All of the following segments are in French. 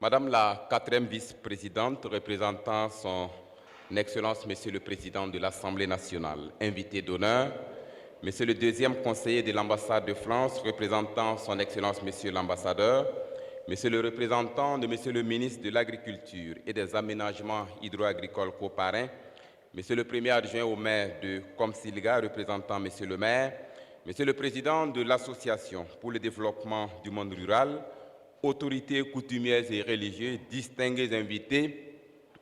Madame la 4e vice-présidente représentant son Excellence Monsieur le Président de l'Assemblée nationale, invité d'honneur, Monsieur le 2e conseiller de l'ambassade de France représentant son Excellence Monsieur l'ambassadeur, Monsieur le représentant de Monsieur le ministre de l'Agriculture et des Aménagements hydro-agricoles coparrains, Monsieur le premier adjoint au maire de Komsilga représentant Monsieur le maire, Monsieur le président de l'Association pour le développement du monde rural, autorités coutumières et religieuses, distingués invités,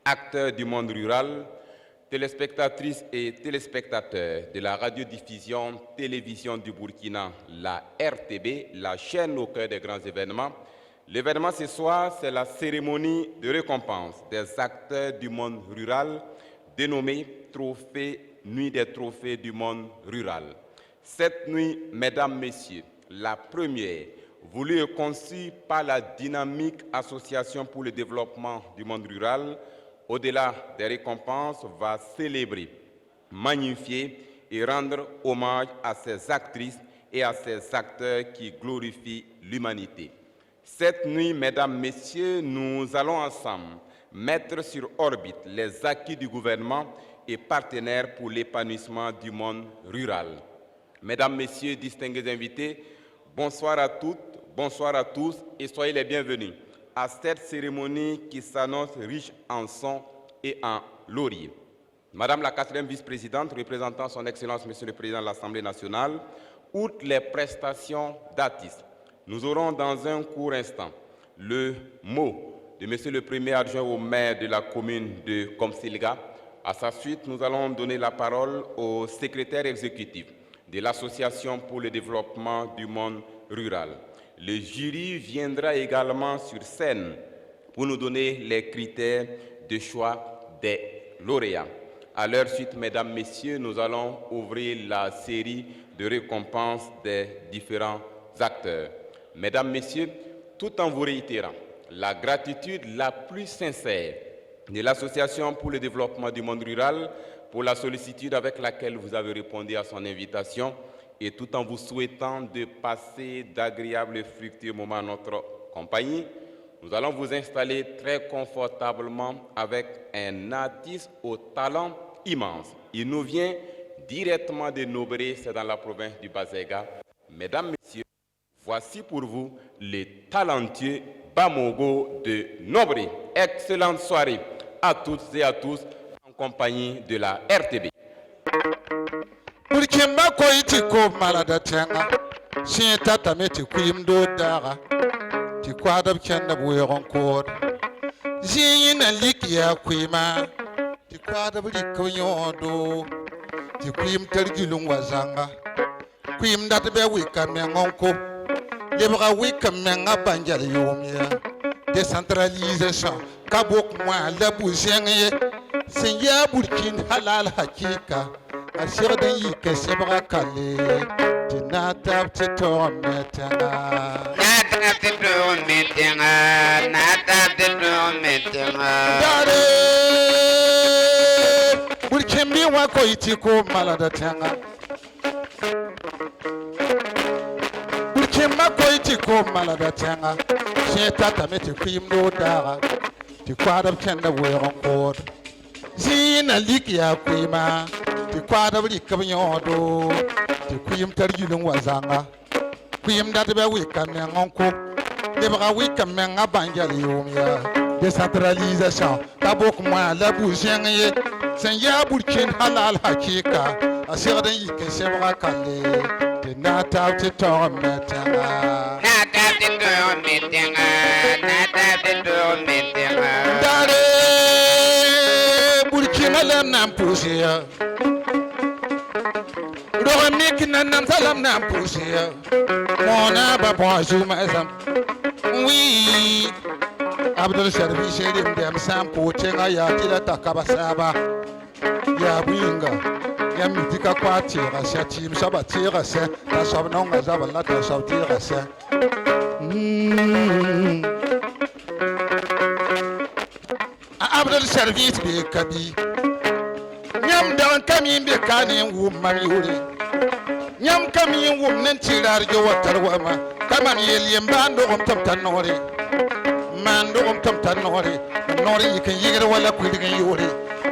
acteurs du monde rural, téléspectatrices et téléspectateurs de la radiodiffusion télévision du Burkina, la RTB, la chaîne au cœur des grands événements. L'événement ce soir, c'est la cérémonie de récompense des acteurs du monde rural, dénommée Nuit des trophées du monde rural. Cette nuit, mesdames, messieurs, la première, voulue et conçue par la dynamique Association pour le développement du monde rural, au-delà des récompenses, va célébrer, magnifier et rendre hommage à ces actrices et à ces acteurs qui glorifient l'humanité. Cette nuit, mesdames, messieurs, nous allons ensemble mettre sur orbite les acquis du gouvernement et partenaires pour l'épanouissement du monde rural. Mesdames, messieurs, distingués invités, bonsoir à toutes, bonsoir à tous et soyez les bienvenus à cette cérémonie qui s'annonce riche en sons et en lauriers. Madame la 4e vice-présidente représentant son Excellence Monsieur le Président de l'Assemblée nationale, outre les prestations d'artistes, nous aurons dans un court instant le mot de Monsieur le premier adjoint au maire de la commune de Komsilga. À sa suite, nous allons donner la parole au secrétaire exécutif de l'Association pour le développement du monde rural. Le jury viendra également sur scène pour nous donner les critères de choix des lauréats. À leur suite, mesdames, messieurs, nous allons ouvrir la série de récompenses des différents acteurs. Mesdames, messieurs, tout en vous réitérant la gratitude la plus sincère de l'Association pour le développement du monde rural pour la sollicitude avec laquelle vous avez répondu à son invitation et tout en vous souhaitant de passer d'agréables et fructueux moments à notre compagnie, nous allons vous installer très confortablement avec un artiste au talent immense. Il nous vient directement de Nobré, c'est dans la province du Bazega. Mesdames, messieurs, voici pour vous les talentueux Bamogo de Nobré. Excellente soirée à toutes et à tous en compagnie de la RTB. Burkimba ko iti ko malada tenga sin tata meti kuim do dara ti kwadab kenda buyeron ko zin na likiya kuima ti kwadab likko nyodo ti kuim tergilung wazanga kuim dat be wika mengonko lebra wika menga banjal yomia décentralisation kabok moi la bouzenye sin ya burkin halal hakika Asir de yike sebra kale Tinata tito metena Nata tito metena Nata tito metena Dare Burkembi wako itiko malada tenga Burkemba ko itiko malada tenga Shetata meti kuimdo dara Ti kwadab kenda weron kod Zina liki ya kuima ti kwada bri kabnyodo ti kuyim tarjulun wazanga kuyim dat be wi kamengonko de ba wi kamenga banjal yomya décentralisation kabok moi la boujengye sen ya burkin halal hakika asirdan yike sebra kale de nata ti to metanga Nata tito metena Nata tito metena dare burkina lam nam pousia Rohamik nan salam nam pousia Mona ba bonjour mazam Oui Abdul Sharif Sherim dem sam potenga ya tila takabasaba Ya winga Ya mitika kwa tira sa tim saba tira sa ta sabnonga zabala ta sab tira sa Abdul Sharif be kabi Nyam dan kami be kani wu mami uri kam yin wum nan tirar jo watar wama kaman yel bando om tam tan nori mando om tam tan nori yikan yigir wala kuidin yori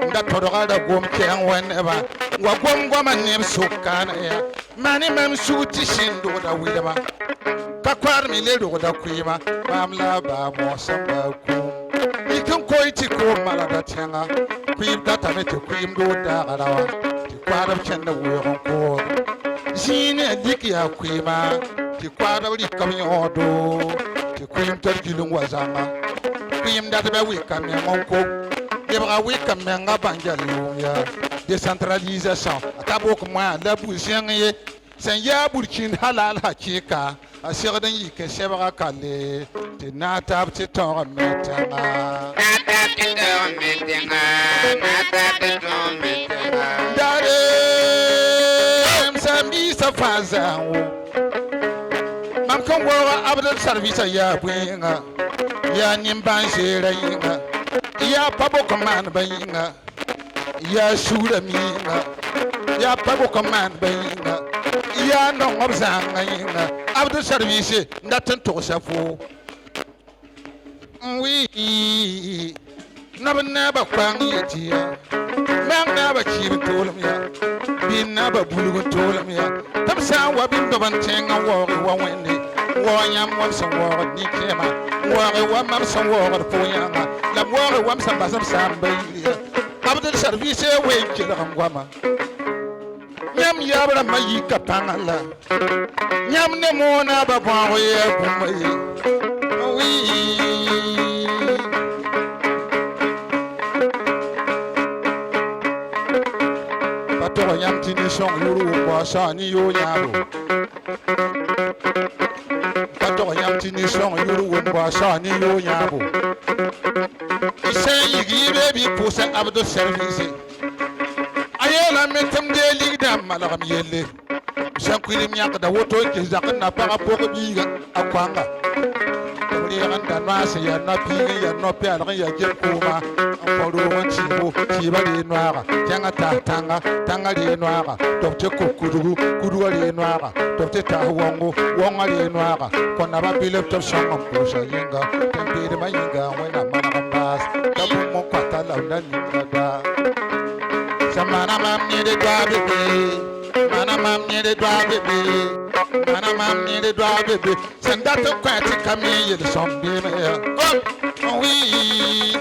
nda todoga da gom ke an waneba wa gom goma nem sukana ya mani mem suti shindo da widaba ka kwar mi le do da kuima mamla ba mo samba ku ikan koiti ko mala da tenga kuim data mete kuim do da garawa ti kwar chanda wuyon ko jine diki ya kuima ti kwar ri kam yodo ti kuim tar gilung wazanga kuim data be wi kam yanko debra wi kam nga banjalu ya décentralisation atabo ko ma la bu jengye sen ya burkin halal hakika asirdan yi ke sebra kale ti natab ti ton metanga natab ti ton metanga dare sambi safaza mam kan wo abdul service ya buinga ya nimban jere yinga ya pabo command bayinga ya shura minga ya pabo command bayinga ya no ngobzanga yinga abdul service ndatan to safo wi nabna ba kwangi tiya mangna ba chib tolam ya binna ba bulugo tolam ya tamsa wa bin do ban tenga wa wende wa nyam wa so wa ni kema wa mam so wa fo yanga la wa sam basam samba ya abdul service we kila ngwama nyam yabra mayi kapangala nyam ne mona ba bo ye bumayi wi patoro nyam tini song yuru ko sani yo nyaro patoro nyam tini song yuru ko sani yo nyaro isen yigi bebi pousse abdou service ayela metem de ligda malagam yelle sankulim yak da woto ke zakna para poko biga akwanga ri anda nasa ya na pinga ya no pe ala ya je kuma akodo wanchi bo ti ba de noara janga tanga de noara to te kudugu de noara to te ta wongo de noara kona ba bile to shanga po sha yinga tembe de mayinga wena mana bas tabu mo kwata la na ninga da samana mam ni de ba bebe mana mam ni de ba bebe mana mam ni de ba bebe senda to kwati kami de sombi me oh oui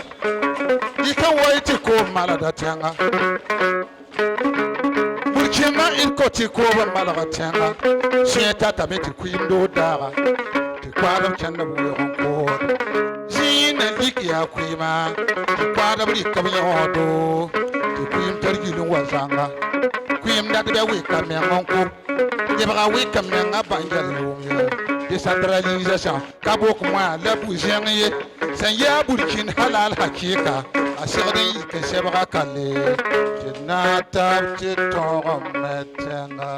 ika wait ko mala da tanga burkina il ko ti ko ba mala da tanga sheta ta meti kwindo dara ti kwara chanda bu ko jina liki ya kwima ti kwara bi kam yodo ti kwim targilun wazanga kwim da be wi kam yanko yebra wi kam nga banjalu décentralisation kabo kuma la bu jengye sen ya burkin halal hakika asirden ke sebra kale tinata titometanga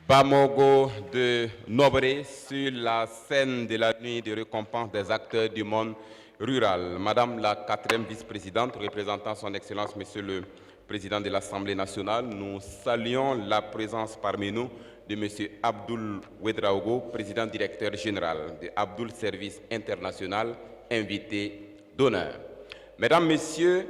Bamogo de Nobré sur la scène de la nuit de récompense des acteurs du monde rural. Madame la 4e vice-présidente représentant son Excellence Monsieur le Président de l'Assemblée nationale, nous saluons la présence parmi nous de M. Abdoul Ouedraogo, président directeur général de Abdoul Service International, invité d'honneur. Mesdames, Messieurs,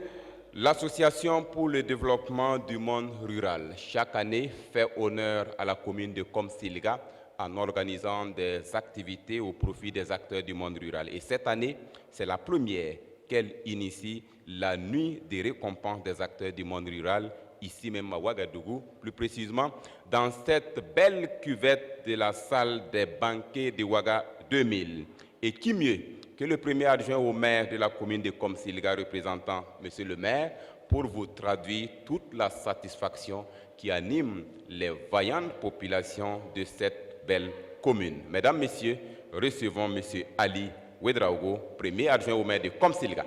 l'Association pour le développement du monde rural, chaque année, fait honneur à la commune de Komsilga en organisant des activités au profit des acteurs du monde rural. Et cette année, c'est la première qu'elle initie la nuit des récompenses des acteurs du monde rural, ici même à Ouagadougou, plus précisément dans cette belle cuvette de la salle des banquets de Ouaga 2000. Et qui mieux que le premier adjoint au maire de la commune de Komsilga, représentant Monsieur le maire, pour vous traduire toute la satisfaction qui anime les vaillantes populations de cette belle commune. Mesdames, Messieurs, recevons Monsieur Ali Ouedraogo, premier adjoint au maire de Komsilga.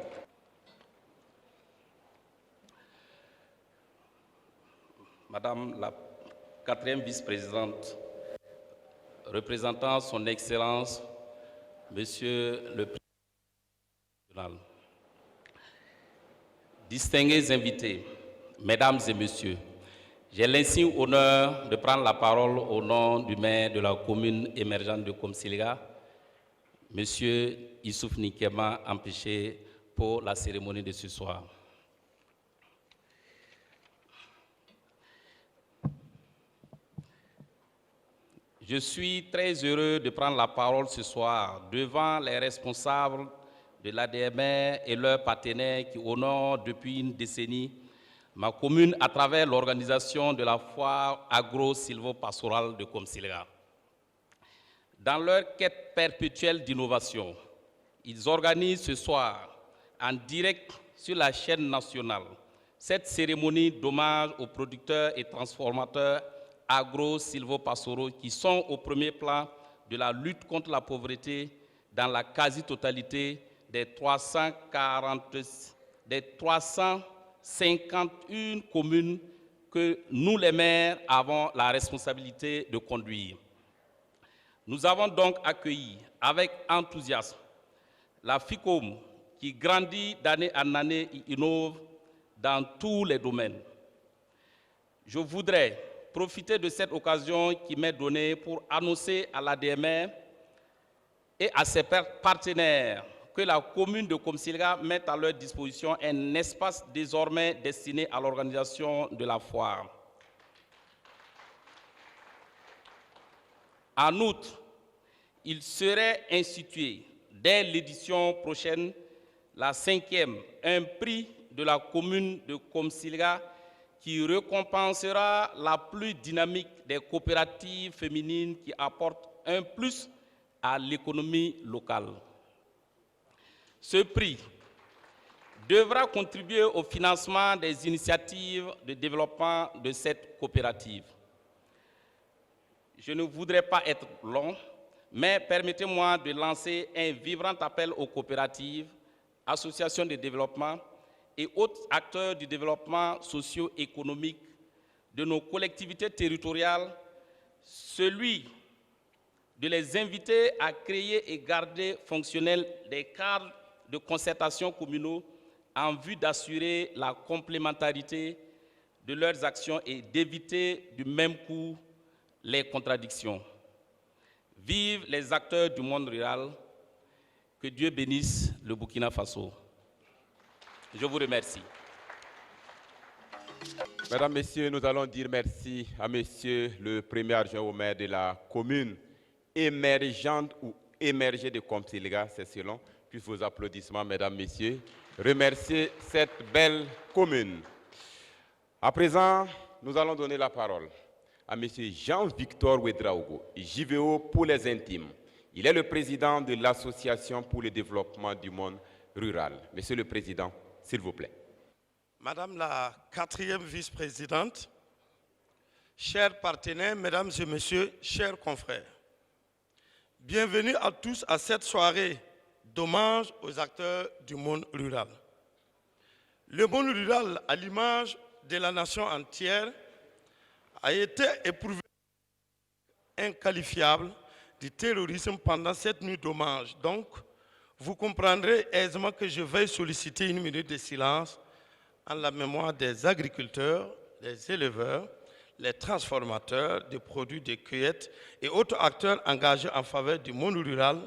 Madame la 4e vice-présidente, représentant son Excellence, Monsieur le Président national, distingués invités, Mesdames et Messieurs, J'ai l'insigne honneur de prendre la parole au nom du maire de la commune émergente de Komsilga, M. Issouf Nikema, empêché pour la cérémonie de ce soir. Je suis très heureux de prendre la parole ce soir devant les responsables de l'ADMR et leurs partenaires qui honorent depuis une décennie ma commune à travers l'organisation de la foire agro-silvopastorale de Komsilga. Dans leur quête perpétuelle d'innovation, ils organisent ce soir en direct sur la chaîne nationale cette cérémonie d'hommage aux producteurs et transformateurs agro-silvopastoraux qui sont au premier plan de la lutte contre la pauvreté dans la quasi-totalité des 351 communes que nous, les maires, avons la responsabilité de conduire. Nous avons donc accueilli avec enthousiasme la FICOM qui grandit d'année en année et innove dans tous les domaines. Je voudrais profiter de cette occasion qui m'est donnée pour annoncer à l'ADMR et à ses partenaires que la commune de Komsilga met à leur disposition un espace désormais destiné à l'organisation de la foire. En outre, il serait institué dès l'édition prochaine, la 5e, un prix de la commune de Komsilga qui récompensera la plus dynamique des coopératives féminines qui apportent un plus à l'économie locale. Ce prix devra contribuer au financement des initiatives de développement de cette coopérative. Je ne voudrais pas être long, mais permettez-moi de lancer un vibrant appel aux coopératives, associations de développement et autres acteurs du développement socio-économique de nos collectivités territoriales, celui de les inviter à créer et garder fonctionnels des cadres de concertation communaux en vue d'assurer la complémentarité de leurs actions et d'éviter du même coup les contradictions. Vive les acteurs du monde rural, que Dieu bénisse le Burkina Faso. Je vous remercie. Mesdames, Messieurs, nous allons dire merci à Monsieur le premier adjoint au maire de la commune émergente ou émergée de Komsilga, c'est selon. Puis vos applaudissements, Mesdames, Messieurs. Remercier cette belle commune. À présent, nous allons donner la parole à Monsieur Jean-Victor Ouedraogo, JVO pour les intimes. Il est le président de l'Association pour le développement du monde rural. Monsieur le Président, s'il vous plaît. Madame la 4e vice-présidente, chers partenaires, mesdames et messieurs, chers confrères, bienvenue à tous à cette soirée d'hommage aux acteurs du monde rural. Le monde rural, à l'image de la nation entière, a été éprouvé inqualifiable du terrorisme pendant cette nuit d'hommage. Donc, vous comprendrez aisément que je vais solliciter une minute de silence en la mémoire des agriculteurs, des éleveurs, les transformateurs des produits de cueillette et autres acteurs engagés en faveur du monde rural,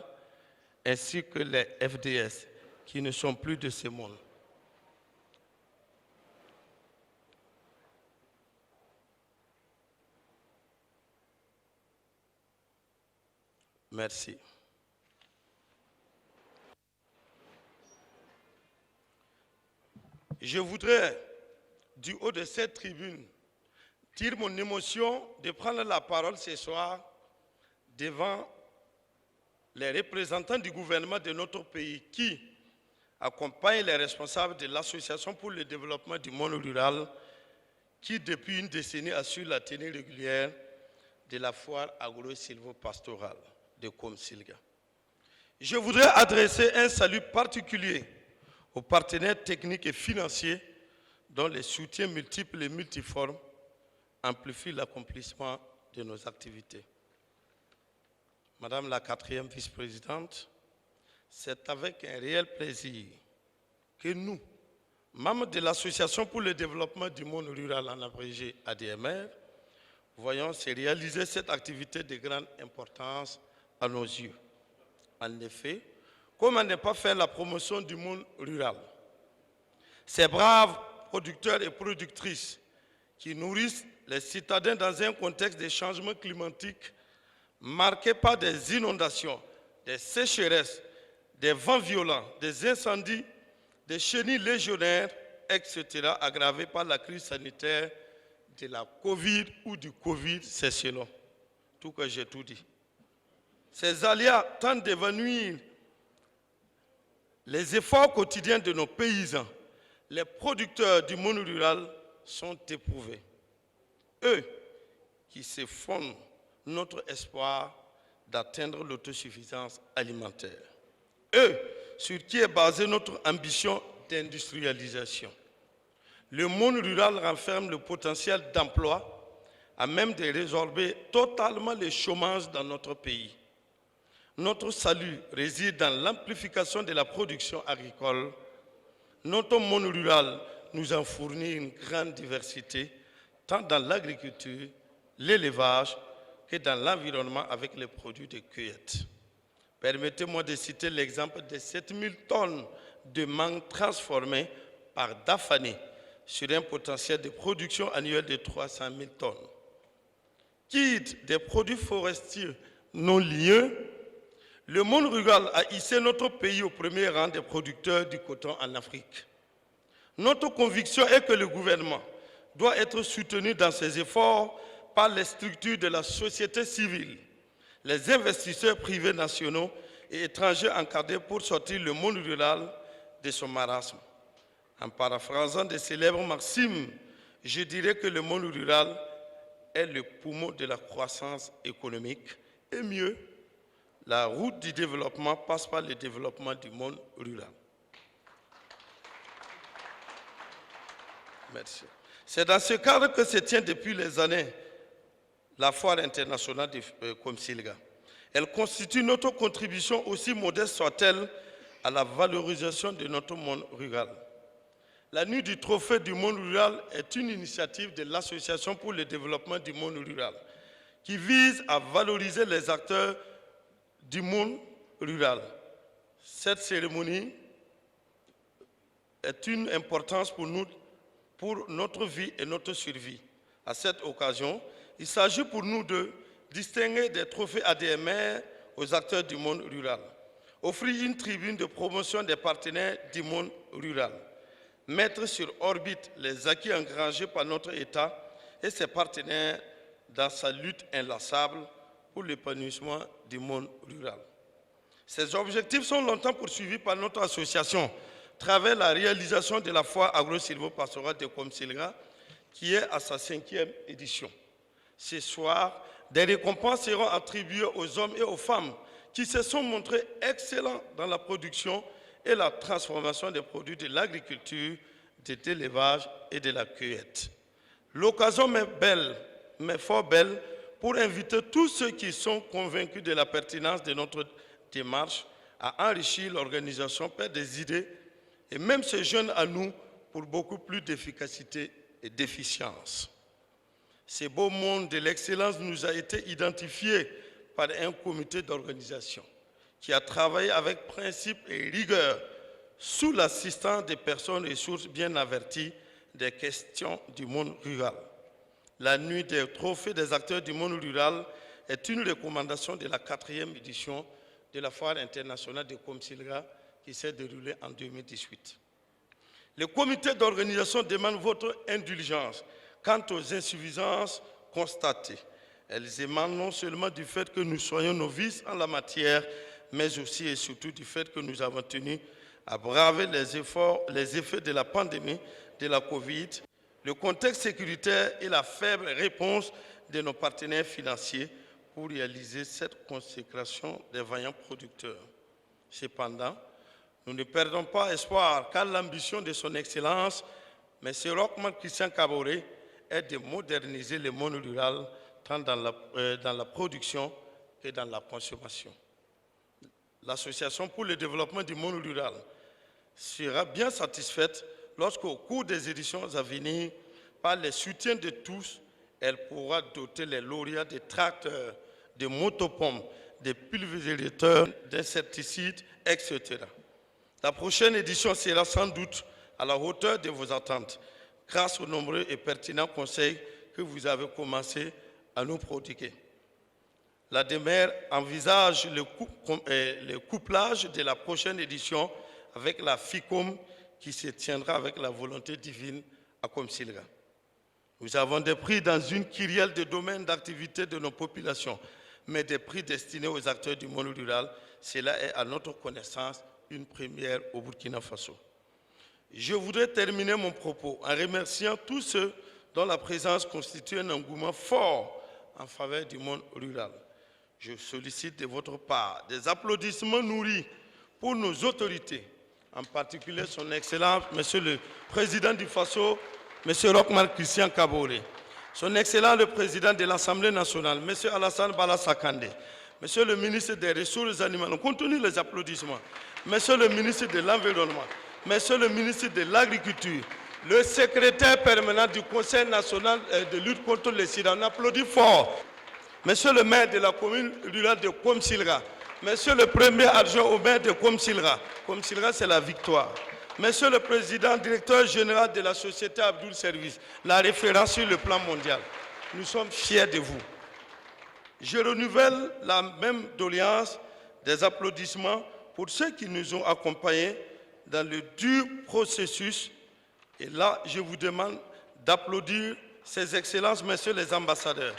ainsi que les FDS, qui ne sont plus de ce monde. Merci. Je voudrais, du haut de cette tribune, dire mon émotion de prendre la parole ce soir devant les représentants du gouvernement de notre pays qui accompagnent les responsables de l'Association pour le développement du monde rural qui, depuis une décennie, assure la tenue régulière de la foire agro-silvopastorale de Komsilga. Je voudrais adresser un salut particulier aux partenaires techniques et financiers dont les soutiens multiples et multiformes amplifient l'accomplissement de nos activités. Madame la 4e vice-présidente, c'est avec un réel plaisir que nous, Membre de l'Association pour le développement du monde rural, en abrégé ADMR, voyons se réaliser cette activité de grande importance à nos yeux. En effet, comment ne pas faire la promotion du monde rural? Ces braves producteurs et productrices qui nourrissent les citadins dans un contexte de changement climatique marqué par des inondations, des sécheresses, des vents violents, des incendies, des chenilles légionnaires, etc., aggravés par la crise sanitaire de la Covid ou du Covid, c'est selon. Tout que j'ai tout dit. Ces aléas tentent d'évanouir les efforts quotidiens de nos paysans. Les producteurs du monde rural sont éprouvés. Eux qui se font notre espoir d'atteindre l'autosuffisance alimentaire. Eux sur qui est basée notre ambition d'industrialisation. Le monde rural renferme le potentiel d'emploi à même de résorber totalement le chômage dans notre pays. Notre salut réside dans l'amplification de la production agricole. Notre monde rural nous en fournit une grande diversité, tant dans l'agriculture, l'élevage, que dans l'environnement avec les produits de cueillette. Permettez-moi de citer l'exemple de 7000 tonnes de mangue transformées par Dafane sur un potentiel de production annuelle de 300 000 tonnes. Quitte des produits forestiers non liés, le monde rural a hissé notre pays au premier rang des producteurs du coton en Afrique. Notre conviction est que le gouvernement doit être soutenu dans ses efforts par les structures de la société civile, les investisseurs privés nationaux et étrangers encadrés pour sortir le monde rural de son marasme. En paraphrasant des célèbres maximes, je dirais que le monde rural est le poumon de la croissance économique et mieux, la route du développement passe par le développement du monde rural. Merci. C'est dans ce cadre que se tient depuis les années la foire internationale de Komsilga. Elle constitue notre contribution, aussi modeste soit-elle, à la valorisation de notre monde rural. La nuit du trophée du monde rural est une initiative de l'Association pour le développement du monde rural qui vise à valoriser les acteurs du monde rural. Cette cérémonie est une importance pour nous, pour notre vie et notre survie. À cette occasion, il s'agit pour nous de distinguer des trophées ADMR aux acteurs du monde rural, offrir une tribune de promotion des partenaires du monde rural, mettre sur orbite les acquis engrangés par notre État et ses partenaires dans sa lutte inlassable pour l'épanouissement du monde rural. Ces objectifs sont longtemps poursuivis par notre association à travers la réalisation de la foire agro-silvopastorale de Komsilga qui est à sa 5e édition. Ce soir, des récompenses seront attribuées aux hommes et aux femmes qui se sont montrés excellents dans la production et la transformation des produits de l'agriculture, de l'élevage et de la cueillette. L'occasion m'est belle, mais fort belle, pour inviter tous ceux qui sont convaincus de la pertinence de notre démarche à enrichir l'organisation par des idées et même se joindre à nous pour beaucoup plus d'efficacité et d'efficience. Ce beau monde de l'excellence nous a été identifié par un comité d'organisation qui a travaillé avec principe et rigueur sous l'assistance des personnes ressources bien averties des questions du monde rural. La nuit des trophées des acteurs du monde rural est une recommandation de la 4e édition de la foire internationale de Komsilga qui s'est déroulée en 2018. Le comité d'organisation demande votre indulgence quant aux insuffisances constatées. Elles émanent non seulement du fait que nous soyons novices en la matière, mais aussi et surtout du fait que nous avons tenu à braver les effets de la pandémie de la Covid, le contexte sécuritaire et la faible réponse de nos partenaires financiers pour réaliser cette consécration des vaillants producteurs. Cependant, nous ne perdons pas espoir car l'ambition de son Excellence, M. Rochman Christian Kaboré, est de moderniser le monde rural tant dans la production que dans la consommation. L'Association pour le développement du monde rural sera bien satisfaite lorsqu'au cours des éditions à venir, par le soutien de tous, elle pourra doter les lauréats de tracteurs, de motopompes, de pulvérisateurs, d'insecticides, etc. La prochaine édition sera sans doute à la hauteur de vos attentes, grâce aux nombreux et pertinents conseils que vous avez commencé à nous prodiguer. La DEMER envisage le couplage de la prochaine édition avec la FICOM qui se tiendra avec la volonté divine à Komsilga. Nous avons des prix dans une kyrielle de domaines d'activité de nos populations, mais des prix destinés aux acteurs du monde rural. Cela est à notre connaissance une première au Burkina Faso. Je voudrais terminer mon propos en remerciant tous ceux dont la présence constitue un engouement fort en faveur du monde rural. Je sollicite de votre part des applaudissements nourris pour nos autorités, en particulier son Excellence, Monsieur le Président du Faso, Monsieur Rochmark Christian Kaboré, son Excellence le Président de l'Assemblée nationale, Monsieur Alassane Bala Sakandé, Monsieur le Ministre des Ressources animales, on continue les applaudissements, Monsieur le Ministre de l'Environnement, Monsieur le Ministre de l'Agriculture, le Secrétaire permanent du Conseil national de lutte contre le sida, on applaudit fort, Monsieur le maire de la commune rurale de Komsilga, Monsieur le premier adjoint au maire de Komsilga, Komsilga c'est la victoire, Monsieur le président directeur général de la société Abdoul Service, la référence sur le plan mondial, nous sommes fiers de vous. Je renouvelle la même doléance des applaudissements pour ceux qui nous ont accompagnés dans le dur processus. Et là, je vous demande d'applaudir Ses Excellences, Messieurs les ambassadeurs.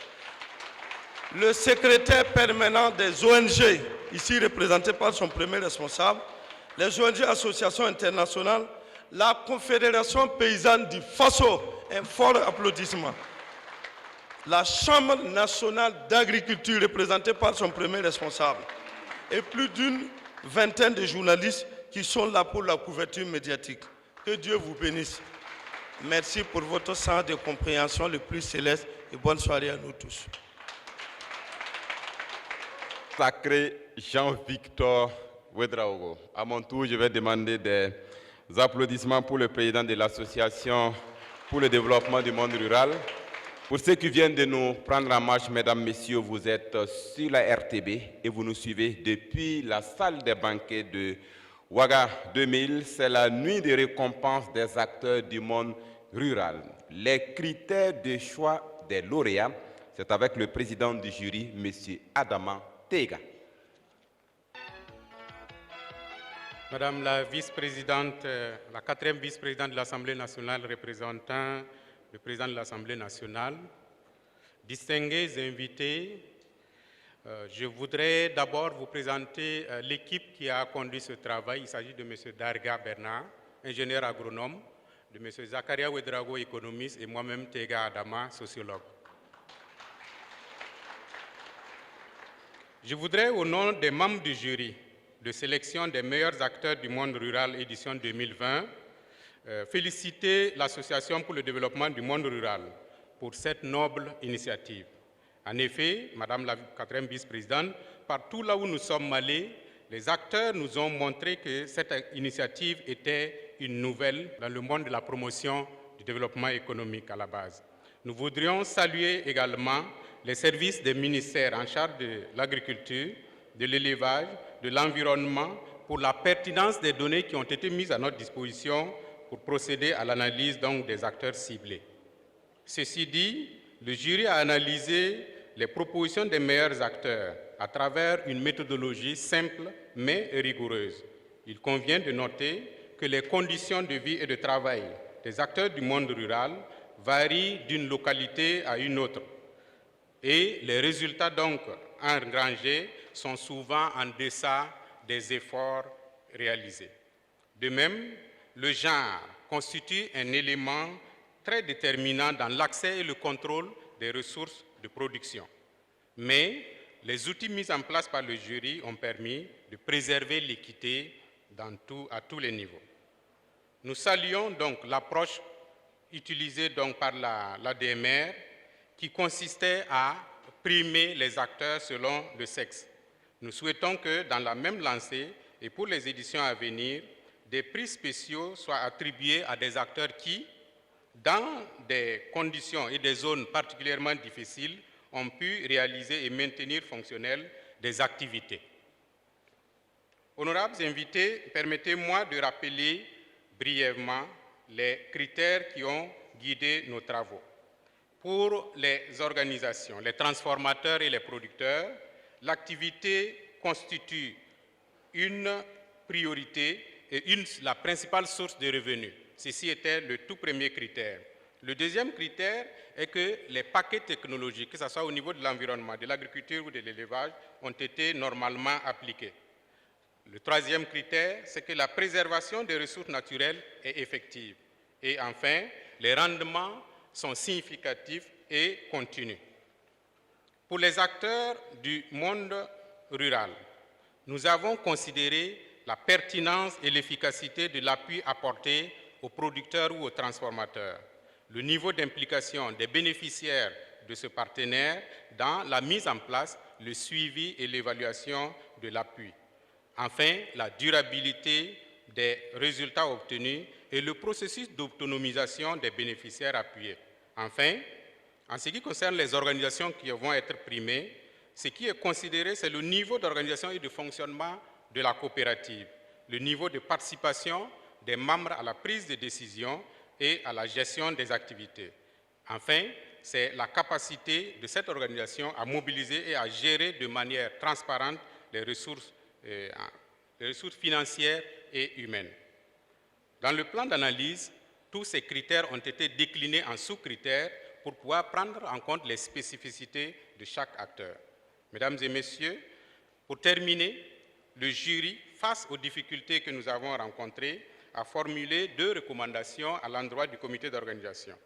Le secrétaire permanent des ONG, ici représenté par son premier responsable, les ONG associations internationales, la Confédération paysanne du Faso, un fort applaudissement. La Chambre nationale d'agriculture représentée par son premier responsable et plus d'une vingtaine de journalistes qui sont là pour la couverture médiatique. Que Dieu vous bénisse. Merci pour votre sens de compréhension le plus céleste et bonne soirée à nous tous. Sacré Jean-Victor Ouedraogo. À mon tour, je vais demander des applaudissements pour le président de l'Association pour le développement du monde rural. Pour ceux qui viennent de nous prendre en marche, mesdames, messieurs, vous êtes sur la RTB et vous nous suivez depuis la salle des banquets de Ouaga 2000. C'est la nuit de récompense des acteurs du monde rural. Les critères de choix des lauréats, c'est avec le président du jury, M. Adama Tega. Madame la vice-présidente, la 4e vice-présidente de l'Assemblée nationale représentant le président de l'Assemblée nationale, distingués invités, je voudrais d'abord vous présenter l'équipe qui a conduit ce travail. Il s'agit de M. Darga Bernard, ingénieur agronome, de M. Zakaria Ouedraogo, économiste, et moi-même Tega Adama, sociologue. Je voudrais, au nom des membres du jury de sélection des meilleurs acteurs du monde rural édition 2020, féliciter l'Association pour le développement du monde rural pour cette noble initiative. En effet, Madame la 4e vice-présidente, partout là où nous sommes allés, les acteurs nous ont montré que cette initiative était une nouvelle dans le monde de la promotion du développement économique à la base. Nous voudrions saluer également les services des ministères en charge de l'agriculture, de l'élevage, de l'environnement, pour la pertinence des données qui ont été mises à notre disposition pour procéder à l'analyse des acteurs ciblés. Ceci dit, le jury a analysé les propositions des meilleurs acteurs à travers une méthodologie simple mais rigoureuse. Il convient de noter que les conditions de vie et de travail des acteurs du monde rural varient d'une localité à une autre et les résultats donc engrangés sont souvent en deçà des efforts réalisés. De même, le genre constitue un élément très déterminant dans l'accès et le contrôle des ressources de production. Mais les outils mis en place par le jury ont permis de préserver l'équité à tous les niveaux. Nous saluons donc l'approche utilisée par la DMR qui consistait à primer les acteurs selon le sexe. Nous souhaitons que dans la même lancée et pour les éditions à venir, des prix spéciaux soient attribués à des acteurs qui, dans des conditions et des zones particulièrement difficiles, ont pu réaliser et maintenir fonctionnelles des activités. Honorables invités, permettez-moi de rappeler brièvement les critères qui ont guidé nos travaux. Pour les organisations, les transformateurs et les producteurs, l'activité constitue une priorité et la principale source de revenus. Ceci était le tout premier critère. Le deuxième critère est que les paquets technologiques, que ce soit au niveau de l'environnement, de l'agriculture ou de l'élevage, ont été normalement appliqués. Le troisième critère, c'est que la préservation des ressources naturelles est effective. Et enfin, les rendements sont significatifs et continus. Pour les acteurs du monde rural, nous avons considéré la pertinence et l'efficacité de l'appui apporté aux producteurs ou aux transformateurs, le niveau d'implication des bénéficiaires de ce partenaire dans la mise en place, le suivi et l'évaluation de l'appui. Enfin, la durabilité des résultats obtenus et le processus d'autonomisation des bénéficiaires appuyés. Enfin, en ce qui concerne les organisations qui vont être primées, ce qui est considéré, c'est le niveau d'organisation et de fonctionnement de la coopérative, le niveau de participation des membres à la prise de décision et à la gestion des activités. Enfin, c'est la capacité de cette organisation à mobiliser et à gérer de manière transparente les ressources financières et humaines. Dans le plan d'analyse, tous ces critères ont été déclinés en sous-critères pour pouvoir prendre en compte les spécificités de chaque acteur. Mesdames et messieurs, pour terminer, le jury, face aux difficultés que nous avons rencontrées, a formulé 2 recommandations à l'endroit du comité d'organisation.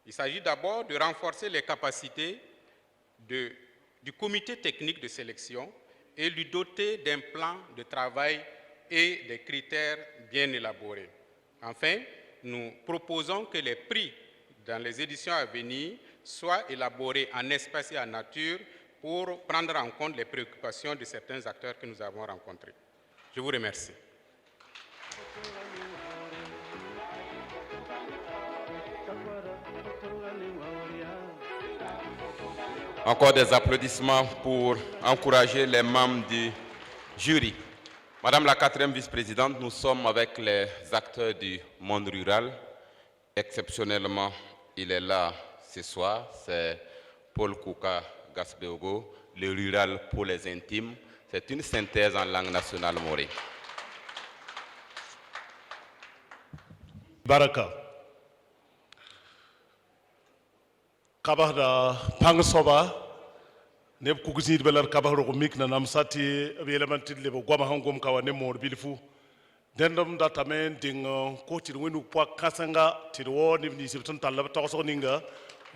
Il s'agit d'abord de renforcer les capacités du comité technique de sélection et lui doter d'un plan de travail et des critères bien élaborés. Enfin, nous proposons que les prix dans les éditions à venir soient élaborés en espèces et en nature pour prendre en compte les préoccupations de certains acteurs que nous avons rencontrés. Je vous remercie. Encore des applaudissements pour encourager les membres du jury. Madame la 4e vice-présidente, nous sommes avec les acteurs du monde rural. Exceptionnellement, il est là ce soir, c'est Paul Kouka Gasbeogo, le rural pour les intimes. C'est une synthèse en langue nationale morée. Baraka. Kabahda Pangsoba, Neb Kukusi Belar Kabahro Mikna Namsati, Elemented Level Guamahangum Kawanemo Bilifu, Dendam Datamen, Ding, Coaching Winu Pua Kasanga, Tidor, Nivni Sipton Talab Tosoninga,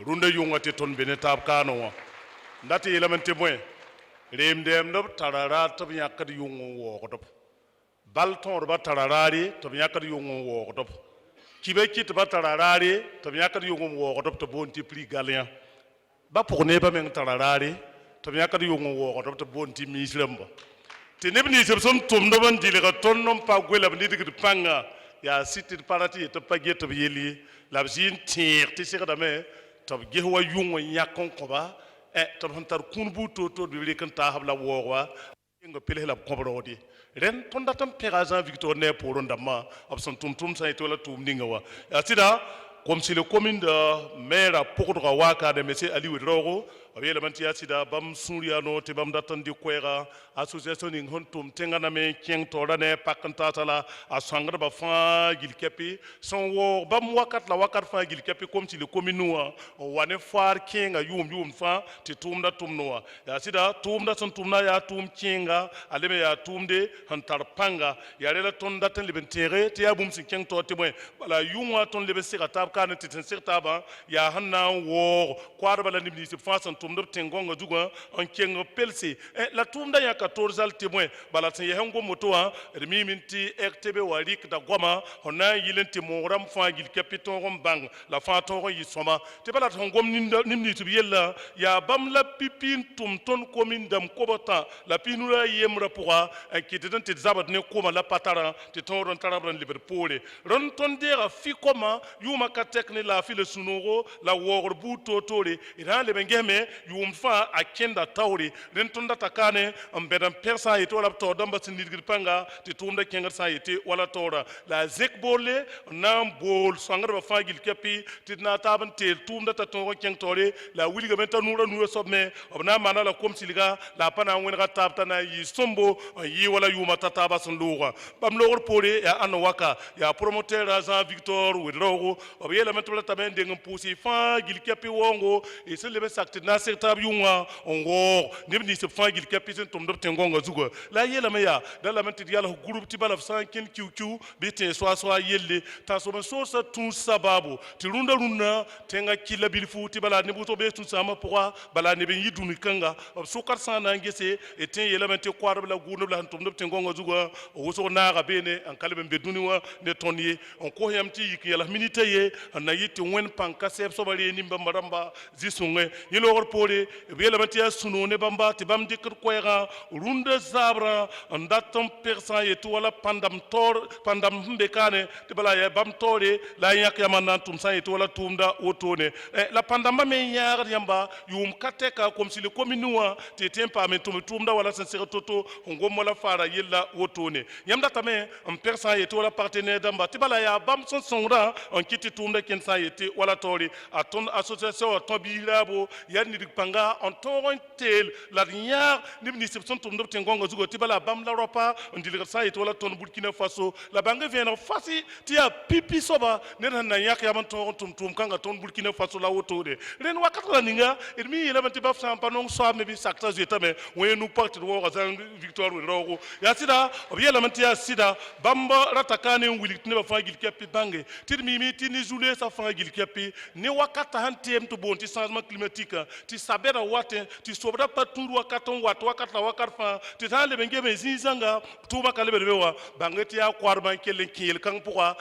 Runda Yunga Teton Benetab Kano. Nati Elementemwe, Rem dem no Tarara Tobiaka Yung walked up. Balton about Tarari, Tobiaka Yung walked up. Kibeki Batarari, Tobiaka Yung walked up to Bonti Pli Gallia. Baponeba Meng Tarari, Tobiaka Yung walked up to Bonti Mislemba. Tenebni Simpson Tumdovan Dilegatonum Paguela Nidik Panga, Ya City Parati, to Paget of Yeli, Labzin Tier, Tissadame, to Gewa Yung Yakon Koba. To hunter kunbu to biblikan ta habla wowa ngo pele la kobrodi ren tonda tam peraza victor ne poronda ma abson tum sa etola tum ningawa asida comme si le commune de maire pokotwa waka de monsieur Ali Widrogo abele mantia sida bam suriano te bam datandi kwera association ning hontum tengana me keng torane pakanta tala asangra ba fa gilkepi son wo bam wakat la wakat fa gilkepi comme si le commune noa wane far kenga yum fa te tumda tumnoa ya sida tumda son tumna ya tum kenga aleme ya tumde hantar panga ya rela ton daten libentere te ya bum sin keng to te boy bala yumwa ton lebe sira tab kan te ten sirtaba ya hanna wo kwar bala nibni se fa son tʋmd b tẽngõngã zugã n keng b pelse la tʋʋmdã yã 14 al témoin bala sẽn yɛs n gom woto wã d miime tɩ rtb wa rɩkda goama fõ na n yɩl n tɩ moog rãmb fãa gil kɛpɩ tõog n bãng la fãa tõog n yɩ sõma tɩ bala tɩ fõn gom nim-niis b yella yaa bãmb la pipi n tʋm tõnd komin dãmb kobtã la pis-nu-rã yembrã pʋga n kɩtd n tɩ d zabd ne koma la pa tarã tɩ tõod n tara b n lebd poore rõnd tõnd deega fikoma yʋʋma ka tɛk ne laafɩ la sũ-noogo la waoogr buud toor-toore d sã n leb n gesme yʋʋmd fãa a kẽnda taoore rẽnd tõnd data kaane n bɛd n pɛg sã n yetɩ wala b taoor dãmbã sẽn nidgd pãnga tɩ tʋʋmda kẽngd sã n yetɩ wala taoora la a zẽk boorle n na n bool sõngdbã fãa gil kɛpɩ tɩ d na n taab n teel tʋʋmda t'a tõog n kẽng taoore la a wilgame t'a nuurã soabme b na n maana la kom-silga la a pa na n wẽnega taab t'a na n yɩ sõmbo n yɩ wala yʋʋma t'a taabã sẽn loogã bãmb loogr poore yaa ãn waka yaa promoteur a Jean Victor Wedraogo b yeelame tɩ b ratame n deng n pʋʋsɩ fãa gil kɛpɩ waoongo y sẽn leb n sak tɩ d na n seg taab yʋngã n waoog neb nins b fãa gil kɛpɩ sẽn tʋmd b tẽngõngã zugã la a yeelame yaa da lame tɩ d yals group tɩ bala b sã n kẽnd kiu-kiu bɩ tẽe soa-soa yelle t'a sob n soorsa tũus sabaabo tɩ rũndã tẽngã kɩlla bilfu tɩ bala neb wʋsg bee tũ-sãambã pʋga bala neb n yɩ dũni kãnga b sʋkd sã n na n gese d tẽ yeelame tɩ koadb la gʋʋnb la sẽn tʋmd b tẽngõngã zugã wʋsg naaga beene n ka leb n be dũni wã ne tõnd ye n kos yãmb tɩ yik yɛls minita ye n na yɩ tɩ wẽnd pãng ka sɛb soaba ree nin-bãmba rãmba zĩ-sõngẽ yẽ loogr poore b yeelame tɩ yaa sũ-noog ne bãmba tɩ bãmb dɩkd koɛɛgã rũndã zaabrã n dat n peg sã n yetɩ wala pãndam sẽn be kaane tɩ bala yaa bãmb taoore la a yãk yãmb n na n tʋm sã n yetɩ wala tʋʋmda wotone la pãndambã me n yãagd yãmba yʋʋm ka tɛka komsile komine wã tɩ y tɩ n paam n tʋm tʋʋmda wala sẽn seg toto n gom wala faara yella wotone yãmb datame n peg sã n yetɩ wala partenaire dãmba tɩ bala yaa bãmb sẽn sõngdã n kɩt tɩ tʋʋmda kẽnd sã n yetɩ wala taoore a tõnd association wã tõ biis raabo yaa nidg pãnga n tõog n teel la d yãag neb nins b sẽn tʋmd b tẽngõngã zugã tɩ bala bãmb la raopa n dilgd sã n yetɩ wala tõnd burkina faso la bãng vẽeneg fasɩ tɩ yaa pipi soaba ned sẽn na n yãk yam n tõog n tʋm tʋʋm kãnga tõnd burkina faso la wotore rẽnd wakat la ninga d mi yeelame tɩ bab sã n pa nong soab me bɩ sakta zoetame wẽ nu pak tɩ d waooga zãng victoire wedraogo yaa sɩda b yeelame tɩ yaa sɩda bãmb rata kaane n wilg tɩ nebã fãa gil kɛpɩ bãnge tɩ d miime tɩ ne zu-leesã fãa gil kɛpɩ ne wakata sẽn teem tɩ boond tɩ changement climatique tɩ sabɛda watẽ tɩ sobda pa tũud wakat n wat wakat la wakat fãa tɩ sã n leb n geme zĩ-zãnga tʋʋma ka lebd be wã bãnge tɩ yaa koadbã n kell n kẽel kãng pʋga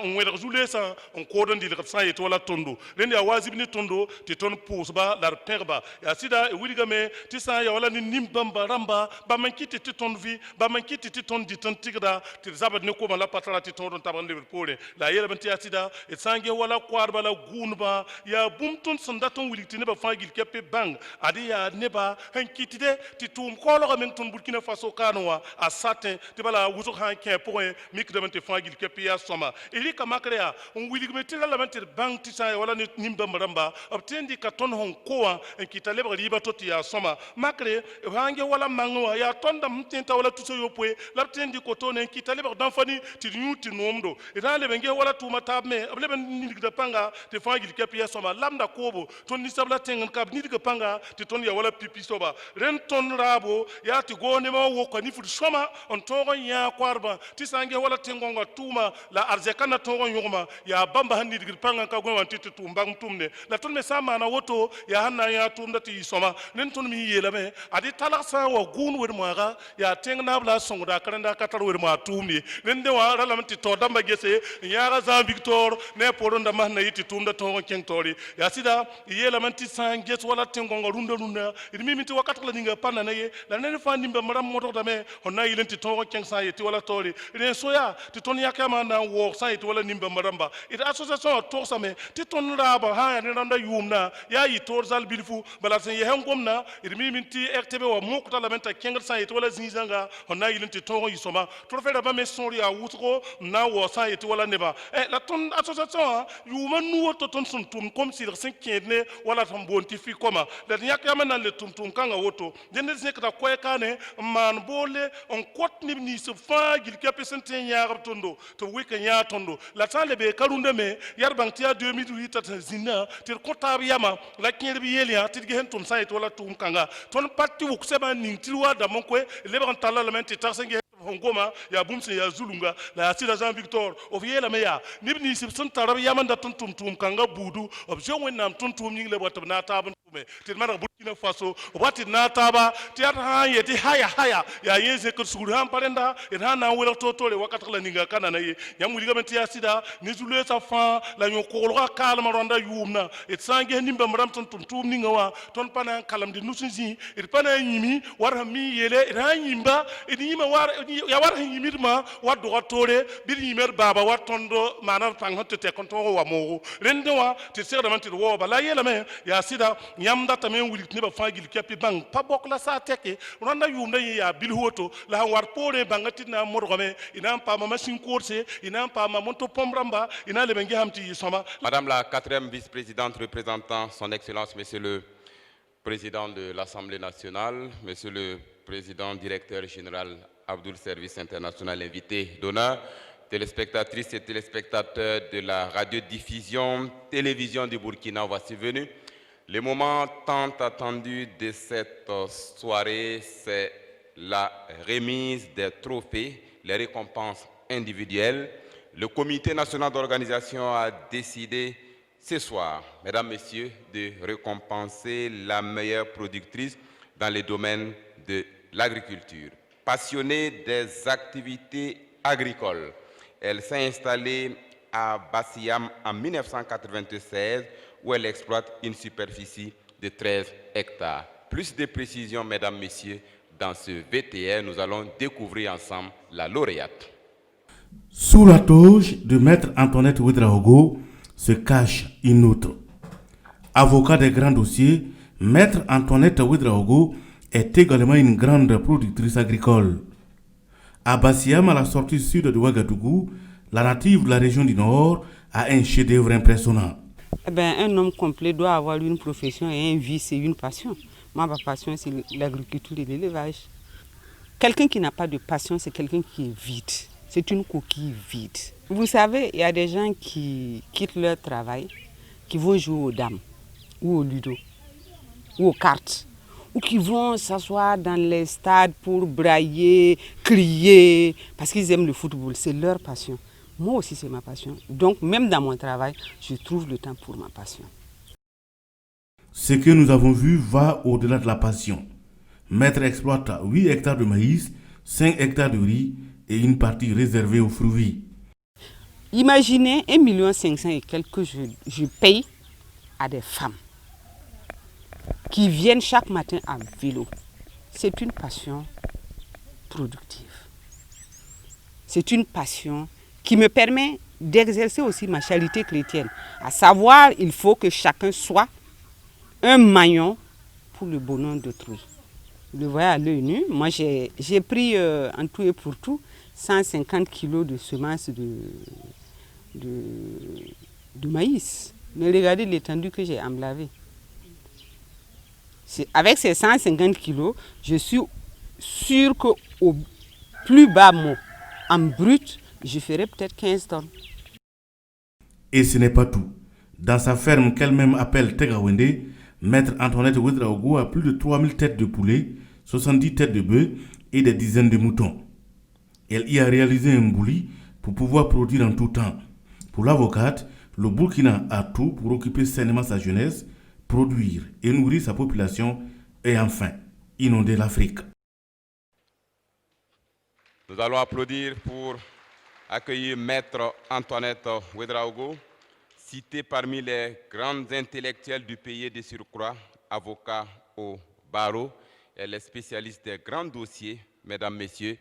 n wẽdg zu-leesã n kood n dɩlgd sã n yetɩ wala tõndo rẽnd yaa waazib ne tõndo tɩ tõnd pʋʋsba la d pẽgba yaa sɩda wilgame tɩ sã n yaa wala ne nim-bãmba rãmba bãmb n kɩtɩ tɩ tõnd vɩ bãmb n kɩtɩ tɩ tõnd dɩt n tɩgda tɩ d zabd ne koma la pa tara tɩ tõod n tabg n lebd poorẽ la a yeelame tɩ yaa sɩda d sã n ges wala koadbã la gʋʋnbã yaa bũmb tõnd sẽn dat n wilg tɩ nebã fãa gil kɛpɩ bãng ad yaa nebã n kɩtde tɩ tʋʋm kaoolgã meng tõnd burkina faso kaanẽ wã a satẽ tɩ bala wʋsg sã n kẽ pʋgẽ mikdame tɩ fãa gil kɛpɩ yaa sõma d rɩka makr yaa n wilgme tɩ ra lame tɩ d bãng tɩ sã n yaa wala ne nin-bãmb rãmba b tɩ n dɩka tõnd sẽn ko wã n kɩta lebg rɩɩbã to tɩ yaa sõma makre b sã n ges wala mangẽ wã yaa tõnd dãmb n tẽ n ta wala tusa yopoe la b tẽ n dɩk wotone n kɩta lebg dãnfani tɩ d yũ tɩ noomdo d sã n leb n ges wala tʋʋma taab me b leb n nidgda pãnga tɩ fãa gil kɛpɩ yaa sõma lamda koobo tõnd ninsab la tẽng n ka b nidga pãnga tɩ tõnd yaa wala pipi soaba rẽnd tõnd raabo yaa tɩ goonema wã woka nifd sõma n tõog n yãag koadbã tɩ sã n ges wala tẽngõngã tʋʋma la arzɛkã na tõog n yõgma yaa bãmba sẽn nidgd pãngã n ka gõe wã tɩ tɩ tʋʋm bãng tʋmde la tõnd me sã n maana woto yaa sẽn na n yãag tʋʋmda tɩ yɩ sõma rẽnd tõnd me yeelame ad talg sã n wa gʋʋn wed-moagã yaa tẽng naab la a sõngda a karẽnda a ka tar wed-moag tʋʋmd ye rẽnd wã ra lame tɩ taoor dãmbã gese n yãaga Jean Victor ne a poorẽ dãmbã sẽn na yɩ tɩ tʋʋmda tõog n kẽng taoore yaa sɩda yeelame tɩ sã n ges wala tẽngõngã rũndã d mime tɩ wakat la ninga pa nana ye la ned fãa nin-bãmb rãmb modgdame fõn na n yɩl n tɩ tõog n kẽng sã n yetɩ wala taoore rẽ soya tɩ tõnd yãk yãmã n na n waoog sã n yetɩ wala nin-bãmba rãmba d association wã togsame tɩ tõnd raaba sã n yaa ne rãmda yʋʋmdã yaa yɩ toor zal bilfu bala sẽn yɛs n gomna d mime tɩ rtb wã mokda lame t'a kẽngd sã n yetɩ wala zĩ-zãnga fõn na n yɩl n tɩ tõog n yɩ sõma tʋd fẽ rãmbã me sõor yaa wʋsgo n na n waoog sã n yetɩ wala nebã la tõnd association wã yʋʋmã nu woto tõnd sẽn tʋm kom-sɩlg sẽn kẽed ne wala sẽn boond tɩ fikoma la d yãk yãmb n na n le tʋm kãngã woto dẽnd d zẽkda koɛ-kaane n maan boole n kot neb nins b fãa gil kɛpɩ sẽn tẽ n yãagb tõndo tɩ b wɩk n yãag tõndo la sã n le bee ka rũndame yaa d bãng tɩ yaa 2008 t'a sẽn zĩndã tɩ d kõ taab yama la kẽer b yeel yã tɩ d ges n tʋm sã n yetɩ wala tʋʋm kãnga tõnd pa tɩ wʋk sɛbã n ning tɩ d wa dãmb n koe lebg n talla lame tɩ tags n ges n goma yaa bũmb sẽn yaa zulunga la yaa sɩda Jean Victor b yeelame yaa neb nins b sẽn tar b yam n dat n tʋm tʋʋm kãnga buudu b zoe wẽnnaam tʋm tʋʋm yĩng la b wa tɩ b na n taab n tʋm me ti mana Burkina Faso wati na taba ti ha yeti haya ya yeze ko sugul han parenda et han na wala totole wakati la ninga kana na ye nyamu liga menti asida ni zulu sa fa la nyo ko lo kala maronda yumna et sange nimba maram ton tum ninga wa ton pana kalam de nusinzi et pana yimi war mi yele et han yimba et yima war ya war yimirma wa do tole bir yimer baba wa tondo manar tang hotte te konto wa mo rende wa ti sera man ti wo bala yela me ya sida nyamda tamen wulit ne ba fagil kepi bang pa bok la sa teke ronda yumna ya bil hoto la war pore bangati na morgome ina pa ma machine course ina pa ma monto pombramba ina le bengi hamti soma. Madame la 4e vice-présidente représentant son excellence monsieur le président de l'Assemblée nationale, monsieur le président directeur général Abdoul Service International invité d'honneur, téléspectatrices et téléspectateurs de la radiodiffusion télévision du Burkina, voici venu le moment tant attendu de cette soirée, c'est la remise des trophées, les récompenses individuelles. Le comité national d'organisation a décidé ce soir, mesdames, messieurs, de récompenser la meilleure productrice dans le domaine de l'agriculture. Passionnée des activités agricoles, elle s'est installée à Bassiam en 1996 où elle exploite une superficie de 13 hectares. Plus de précisions, mesdames, messieurs, dans ce VTR, nous allons découvrir ensemble la lauréate. Sous la toge de Maître Antoinette Ouedraogo se cache une autre. Avocat des grands dossiers, Maître Antoinette Ouedraogo est également une grande productrice agricole. À Bassiam, à la sortie sud de Ouagadougou, la native de la région du Nord a un chef-d'œuvre impressionnant. Un homme complet doit avoir une profession et un vice et une passion. Moi, ma passion, c'est l'agriculture et l'élevage. Quelqu'un qui n'a pas de passion, c'est quelqu'un qui est vide. C'est une coquille vide. Vous savez, il y a des gens qui quittent leur travail, qui vont jouer aux dames, ou au ludo, ou aux cartes, ou qui vont s'asseoir dans les stades pour brailler, crier, parce qu'ils aiment le football. C'est leur passion. Moi aussi, c'est ma passion. Donc, même dans mon travail, je trouve le temps pour ma passion. Ce que nous avons vu va au-delà de la passion. Maître exploite 8 hectares de maïs, 5 hectares de riz et une partie réservée aux fruits. Imaginez 1,5 million et quelques que je paye à des femmes qui viennent chaque matin à vélo. C'est une passion productive. C'est une passion qui me permet d'exercer aussi ma charité chrétienne. À savoir, il faut que chacun soit un maillon pour le bonheur d'autrui. Vous le voyez à l'œil nu. Moi, j'ai pris en tout et pour tout 150 kilos de semences de maïs. Mais regardez l'étendue que j'ai emblavée. Avec ces 150 kilos, je suis sûr qu'au plus bas mot, en brut, je ferai peut-être 15 tonnes. Et ce n'est pas tout. Dans sa ferme qu'elle-même appelle Tegawende, Maître Antoinette Ouedraogo a plus de 3000 têtes de poulet, 70 têtes de bœufs et des dizaines de moutons. Elle y a réalisé un bouli pour pouvoir produire en tout temps. Pour l'avocate, le Burkina a tout pour occuper sainement sa jeunesse, produire et nourrir sa population et enfin inonder l'Afrique. Nous allons applaudir pour accueillir Maître Antoinette Ouedraogo, citée parmi les grands intellectuels du pays de surcroît, avocat au barreau. Elle est spécialiste des grands dossiers, mesdames, messieurs.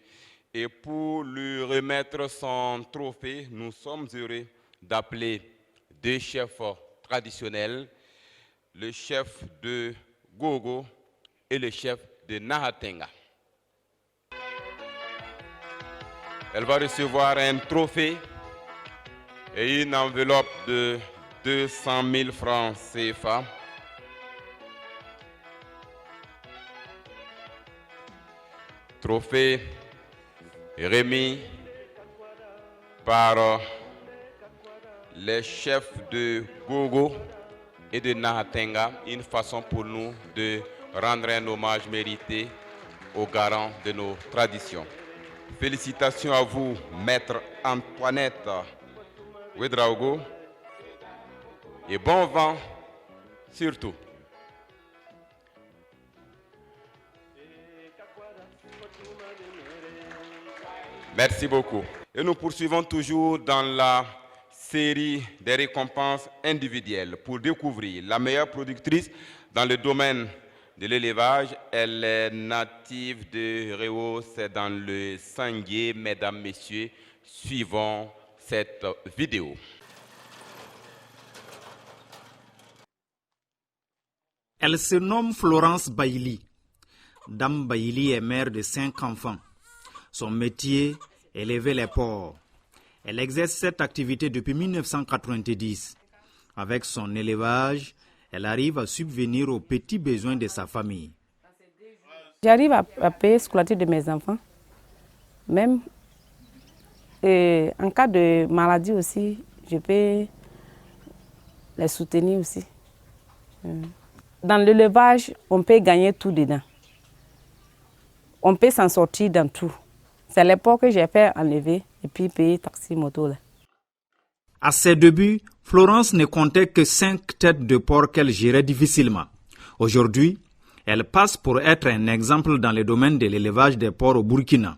Et pour lui remettre son trophée, nous sommes heureux d'appeler deux chefs traditionnels, le chef de Gogo et le chef de Nahatenga. Elle va recevoir un trophée et une enveloppe de 200 000 francs CFA. Trophée remis par les chefs de Gogo et de Nahatenga, une façon pour nous de rendre un hommage mérité aux garants de nos traditions. Félicitations à vous, Maître Antoinette Ouedraogo, et bon vent surtout. Merci beaucoup. Et nous poursuivons toujours dans la série des récompenses individuelles pour découvrir la meilleure productrice dans le domaine de l'élevage. Elle est native de Réau, c'est dans le Sanguier. Mesdames, Messieurs, suivons cette vidéo. Elle se nomme Florence Bailly. Dame Bailly est mère de 5 enfants. Son métier, élever les porcs. Elle exerce cette activité depuis 1990. Avec son élevage, elle arrive à subvenir aux petits besoins de sa famille. J'arrive à payer la scolarité de mes enfants. Même en cas de maladie aussi, je peux les soutenir aussi. Dans l'élevage, on peut gagner tout dedans. On peut s'en sortir dans tout. C'est l'époque que j'ai fait enlever et puis payer taxi moto. Là. À ses débuts, Florence ne comptait que 5 têtes de porc qu'elle gérait difficilement. Aujourd'hui, elle passe pour être un exemple dans le domaine de l'élevage des porcs au Burkina.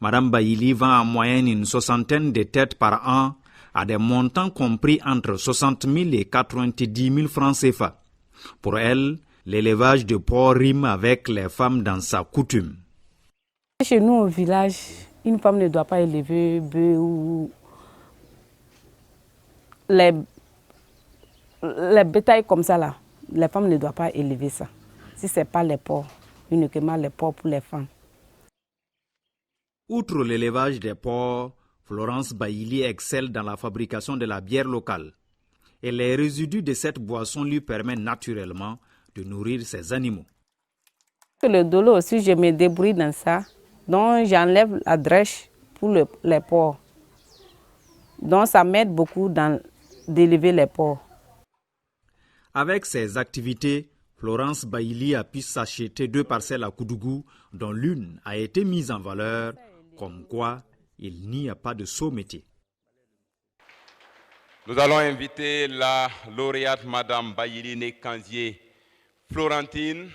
Madame Bailly vend en moyenne une 60aine de têtes par an à des montants compris entre 60 000 et 90 000 francs CFA. Pour elle, l'élevage de porc rime avec les femmes dans sa coutume. Chez nous au village, une femme ne doit pas élever bœufs ou les bétails comme ça là. Les femmes ne doivent pas élever ça. Si ce n'est pas les porcs, uniquement les porcs pour les femmes. Outre l'élevage des porcs, Florence Bailly excelle dans la fabrication de la bière locale. Et les résidus de cette boisson lui permettent naturellement de nourrir ses animaux. Le dolo aussi, je me débrouille dans ça. Donc j'enlève la drèche pour les porcs. Donc ça m'aide beaucoup d'élever les porcs. Avec ses activités, Florence Bailly a pu s'acheter 2 parcelles à Koudougou, dont l'une a été mise en valeur, comme quoi il n'y a pas de sot métier. Nous allons inviter la lauréate Madame Bailly Nekanzié Florentine,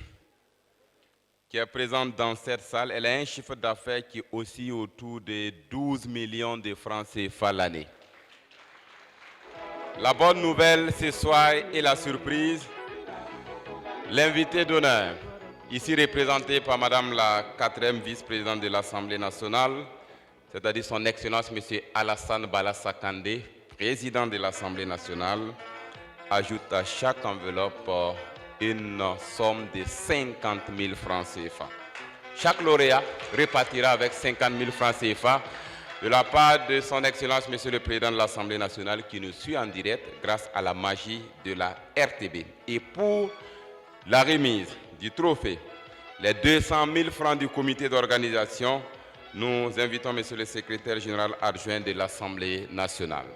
qui est présente dans cette salle. Elle a un chiffre d'affaires qui est aussi autour de 12 millions de francs CFA l'année. La bonne nouvelle ce soir est la surprise. L'invité d'honneur, ici représenté par Madame la 4e vice-présidente de l'Assemblée nationale, c'est-à-dire son Excellence M. Alassane Bala Kandé, président de l'Assemblée nationale, ajoute à chaque enveloppe une somme de 50 000 francs CFA. Chaque lauréat repartira avec 50 000 francs CFA de la part de son Excellence, Monsieur le Président de l'Assemblée nationale, qui nous suit en direct grâce à la magie de la RTB. Et pour la remise du trophée, les 200 000 francs du comité d'organisation, nous invitons Monsieur le Secrétaire général adjoint de l'Assemblée nationale.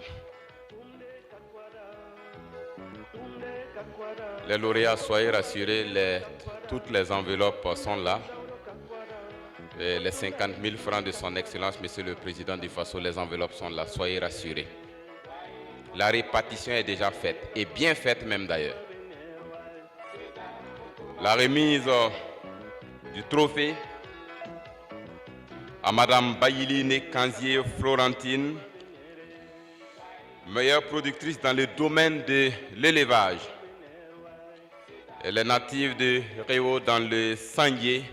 Les lauréats, soyez rassurés, toutes les enveloppes sont là. Et les 50 000 francs de son Excellence, Monsieur le Président du Faso, les enveloppes sont là, soyez rassurés. La répartition est déjà faite, et bien faite même d'ailleurs. La remise du trophée à Madame Bailly Nekanzié Florentine, meilleure productrice dans le domaine de l'élevage. Elle est native de Réau dans le Sanguier.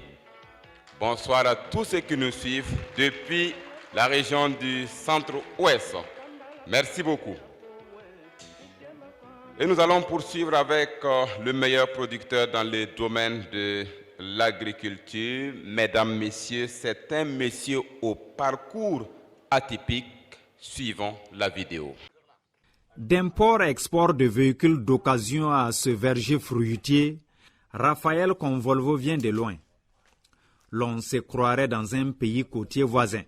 Bonsoir à tous ceux qui nous suivent depuis la région du centre-ouest. Merci beaucoup. Et nous allons poursuivre avec le meilleur producteur dans le domaine de l'agriculture. Mesdames, Messieurs, c'est un monsieur au parcours atypique. Suivons la vidéo. D'import-export de véhicules d'occasion à ce verger fruitier, Raphaël Convolvo vient de loin. L'on se croirait dans un pays côtier voisin.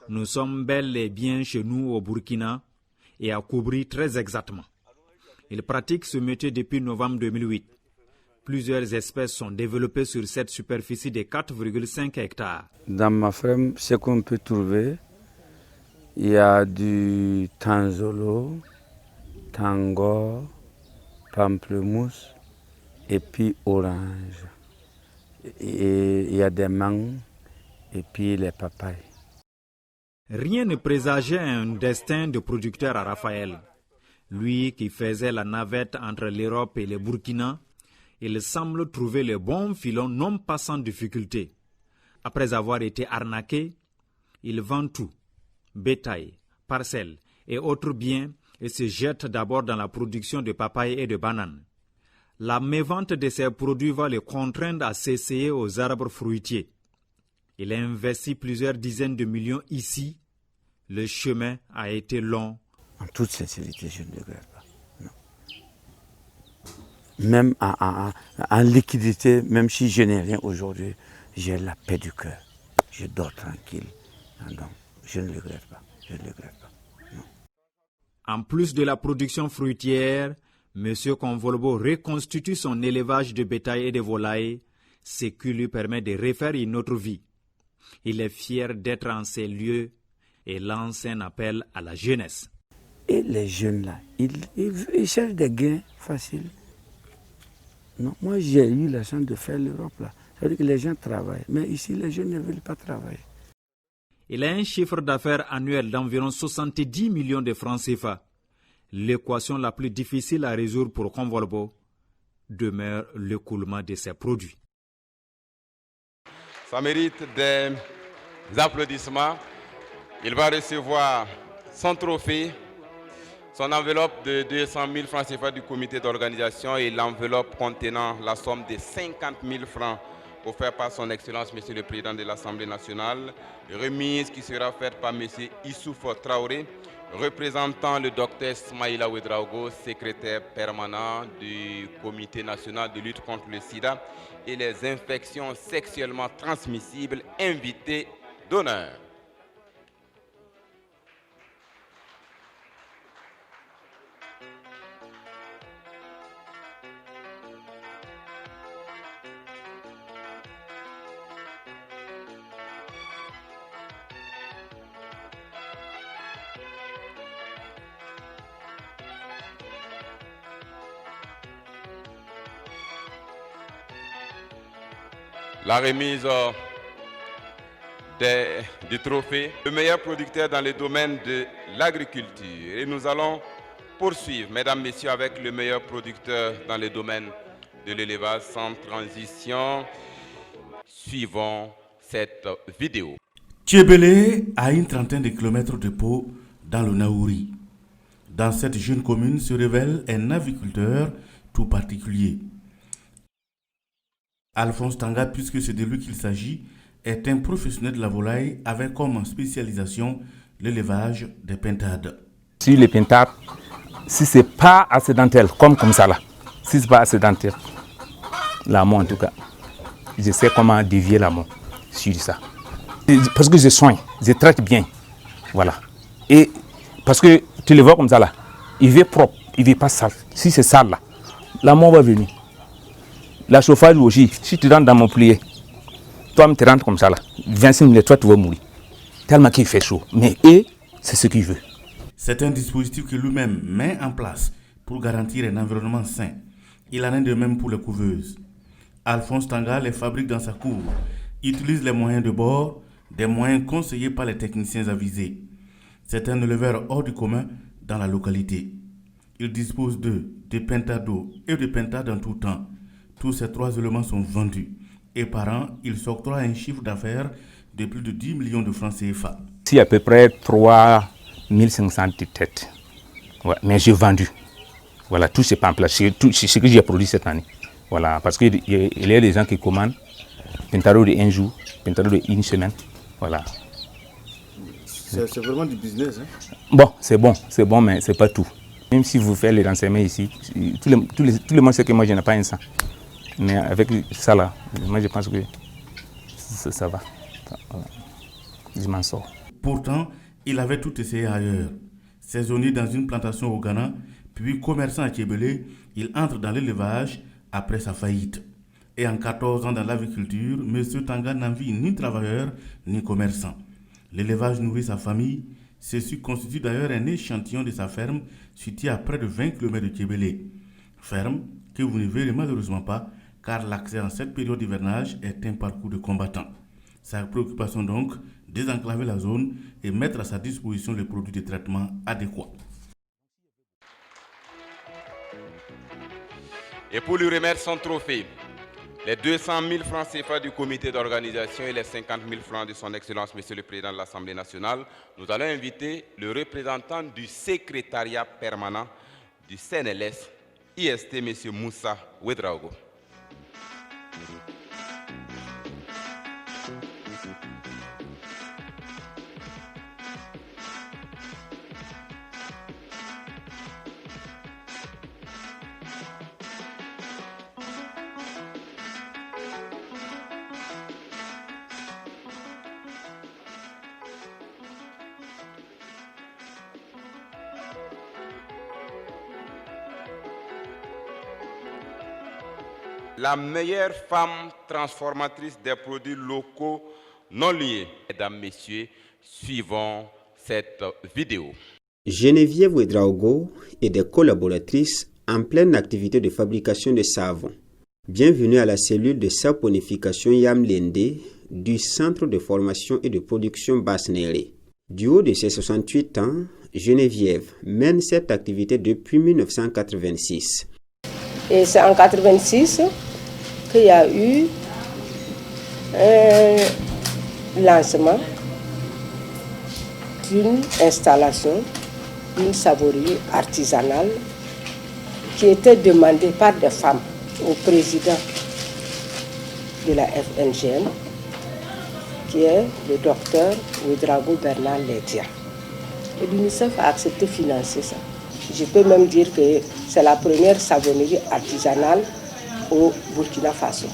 Nous sommes bel et bien chez nous au Burkina et à Koubri très exactement. Il pratique ce métier depuis novembre 2008. Plusieurs espèces sont développées sur cette superficie de 4,5 hectares. Dans ma ferme, ce qu'on peut trouver, il y a du tanzolo, tango, pamplemousse et puis orange. Et il y a des mangues et puis les papayes. Rien ne présageait un destin de producteur à Raphaël. Lui qui faisait la navette entre l'Europe et le Burkina, il semble trouver le bon filon non pas sans difficulté. Après avoir été arnaqué, il vend tout, bétail, parcelles et autres biens et se jette d'abord dans la production de papayes et de bananes. La mévente de ces produits va le contraindre à s'essayer aux arbres fruitiers. Il a investi plusieurs dizaines de millions ici. Le chemin a été long. En toute sincérité, je ne regrette pas. Non. Même en liquidité, même si je n'ai rien aujourd'hui, j'ai la paix du cœur. Je dors tranquille. Donc, je ne regrette pas. Je ne regrette pas. Non. En plus de la production fruitière, M. Convolbo reconstitue son élevage de bétail et de volailles, ce qui lui permet de refaire une autre vie. Il est fier d'être en ces lieux et lance un appel à la jeunesse. Et les jeunes là, ils cherchent des gains faciles. Non, moi j'ai eu la chance de faire l'Europe là. C'est-à-dire que les gens travaillent, mais ici les jeunes ne veulent pas travailler. Il a un chiffre d'affaires annuel d'environ 70 millions de francs CFA. L'équation la plus difficile à résoudre pour Convolbo demeure l'écoulement de ses produits. Ça mérite des applaudissements. Il va recevoir son trophée, son enveloppe de 200 000 francs CFA du comité d'organisation et l'enveloppe contenant la somme de 50 000 francs offerte par son Excellence, Monsieur le Président de l'Assemblée nationale. Remise qui sera faite par Monsieur Issouf Traoré, représentant le docteur Smaïla Ouedraogo, secrétaire permanent du Comité national de lutte contre le sida et les infections sexuellement transmissibles, invité d'honneur. La remise du trophée, le meilleur producteur dans le domaine de l'agriculture. Et nous allons poursuivre, mesdames, messieurs, avec le meilleur producteur dans le domaine de l'élevage. Sans transition, suivons cette vidéo. Thiébélé a une trentaine de kilomètres de Pau dans le Naouri. Dans cette jeune commune se révèle un aviculteur tout particulier. Alphonse Tanga, puisque c'est de lui qu'il s'agit, est un professionnel de la volaille avec comme spécialisation l'élevage des pintades. Si les pintades, si ce n'est pas accidentel, comme ça là, si ce n'est pas accidentel, l'amont en tout cas, je sais comment dévier l'amont sur ça. Parce que je soigne, je traite bien, voilà. Et parce que tu le vois comme ça là, il veut propre, il veut pas sale. Si c'est sale là, l'amont va venir. La chauffage aussi, si tu rentres dans mon plié, toi tu rentres comme ça là, 25 minutes, toi tu vas mourir. Tellement qu'il fait chaud. Mais c'est ce qu'il veut. C'est un dispositif que lui-même met en place pour garantir un environnement sain. Il en est de même pour les couveuses. Alphonse Tanga les fabrique dans sa cour, utilise les moyens de bord, des moyens conseillés par les techniciens avisés. C'est un éleveur hors du commun dans la localité. Il dispose de pintades d'eau et de pintades en tout temps. Tous ces trois éléments sont vendus. Et par an, il s'octroie un chiffre d'affaires de plus de 10 millions de francs CFA. C'est à peu près 3500 têtes. Ouais, mais j'ai vendu. Voilà, tout c'est pas en place. C'est ce que j'ai produit cette année. Voilà, parce qu'il y a des gens qui commandent pintado de un jour, pintado de une semaine. Voilà. C'est vraiment du business, hein? Bon, mais c'est pas tout. Même si vous faites les renseignements ici, tout le monde sait que moi je n'ai pas un sang. Mais avec ça là, moi je pense que ça va. Voilà. Je m'en sors. Pourtant, il avait tout essayé ailleurs. Saisonnier dans une plantation au Ghana, puis commerçant à Thiébélé, il entre dans l'élevage après sa faillite. Et en 14 ans dans l'aviculture, M. Tanga n'en vit ni travailleur ni commerçant. L'élevage nourrit sa famille. Ceci constitue d'ailleurs un échantillon de sa ferme située à près de 20 km de Thiébélé. Ferme que vous ne verrez malheureusement pas car l'accès en cette période d'hivernage est un parcours de combattant. Sa préoccupation donc, désenclaver la zone et mettre à sa disposition les produits de traitement adéquats. Et pour lui remettre son trophée, les 200 000 francs CFA du comité d'organisation et les 50 000 francs de son Excellence, Monsieur le Président de l'Assemblée nationale, nous allons inviter le représentant du secrétariat permanent du CNLS, IST, Monsieur Moussa Ouedraogo. La meilleure femme transformatrice des produits locaux non liés. Mesdames, Messieurs, suivons cette vidéo. Geneviève Ouedraogo et des collaboratrices en pleine activité de fabrication de savon. Bienvenue à la cellule de saponification Yamlende du Centre de formation et de production Basse-Néré. Du haut de ses 68 ans, Geneviève mène cette activité depuis 1986. Et c'est en 1986 qu'il y a eu un lancement d'une installation d'une savonnerie artisanale qui était demandée par des femmes au président de la FNGM, qui est le docteur Ouedraogo Bernard Ledia. Et l'UNICEF a accepté de financer ça. Je peux même dire que c'est la première savonnerie artisanale au Burkina Faso.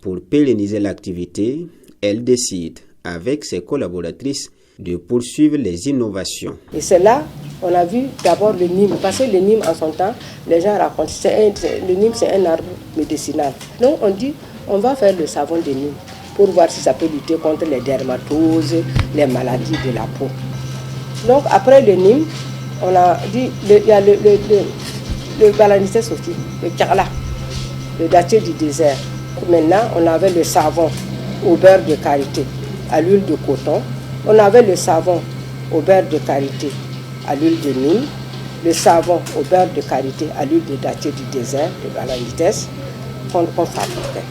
Pour pérenniser l'activité, elle décide, avec ses collaboratrices, de poursuivre les innovations. Et c'est là on a vu d'abord le Nîmes, parce que le Nîmes en son temps, les gens racontent, le Nîmes c'est un arbre médicinal. Donc on dit, on va faire le savon de Nîmes pour voir si ça peut lutter contre les dermatoses, les maladies de la peau. Donc après le Nîmes, on a dit, il y a le balanité aussi, le Karla, le dattier du désert. Maintenant, on avait le savon au beurre de karité, à l'huile de coton. On avait le savon au beurre de karité, à l'huile de Nîmes. Le savon au beurre de karité, à l'huile de dattier du désert, de balanites, qu'on fabriquait.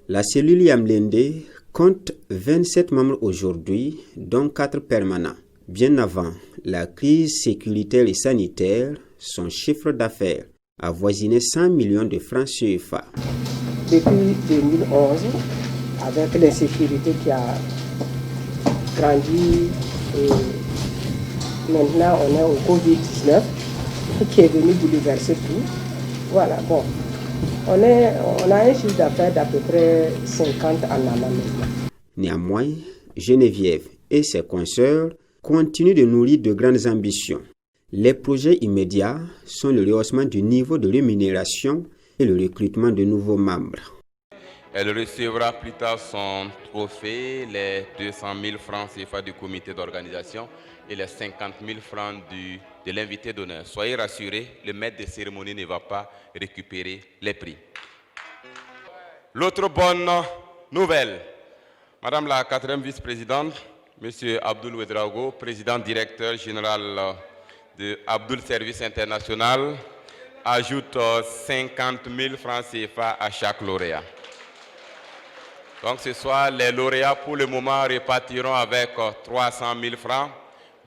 La cellule Yamlende compte 27 membres aujourd'hui, dont 4 permanents. Bien avant la crise sécuritaire et sanitaire, son chiffre d'affaires avoisinait 100 millions de francs CFA. Depuis 2011, avec l'insécurité qui a grandi, et maintenant on est au Covid-19 qui est venu bouleverser tout. Voilà, bon. On a un chiffre d'affaires d'à peu près 50 en amont. Néanmoins, Geneviève et ses consoeurs continuent de nourrir de grandes ambitions. Les projets immédiats sont le rehaussement du niveau de rémunération et le recrutement de nouveaux membres. Elle recevra plus tard son trophée, les 200 000 francs CFA du comité d'organisation et les 50 000 francs de l'invité d'honneur. Soyez rassurés, le maître de cérémonie ne va pas récupérer les prix. L'autre bonne nouvelle, Madame la 4e vice-présidente, Monsieur Abdoul Ouedraogo, président directeur général de Abdoul Service International, ajoute 50 000 francs CFA à chaque lauréat. Donc ce soir, les lauréats pour le moment repartiront avec 300 000 francs,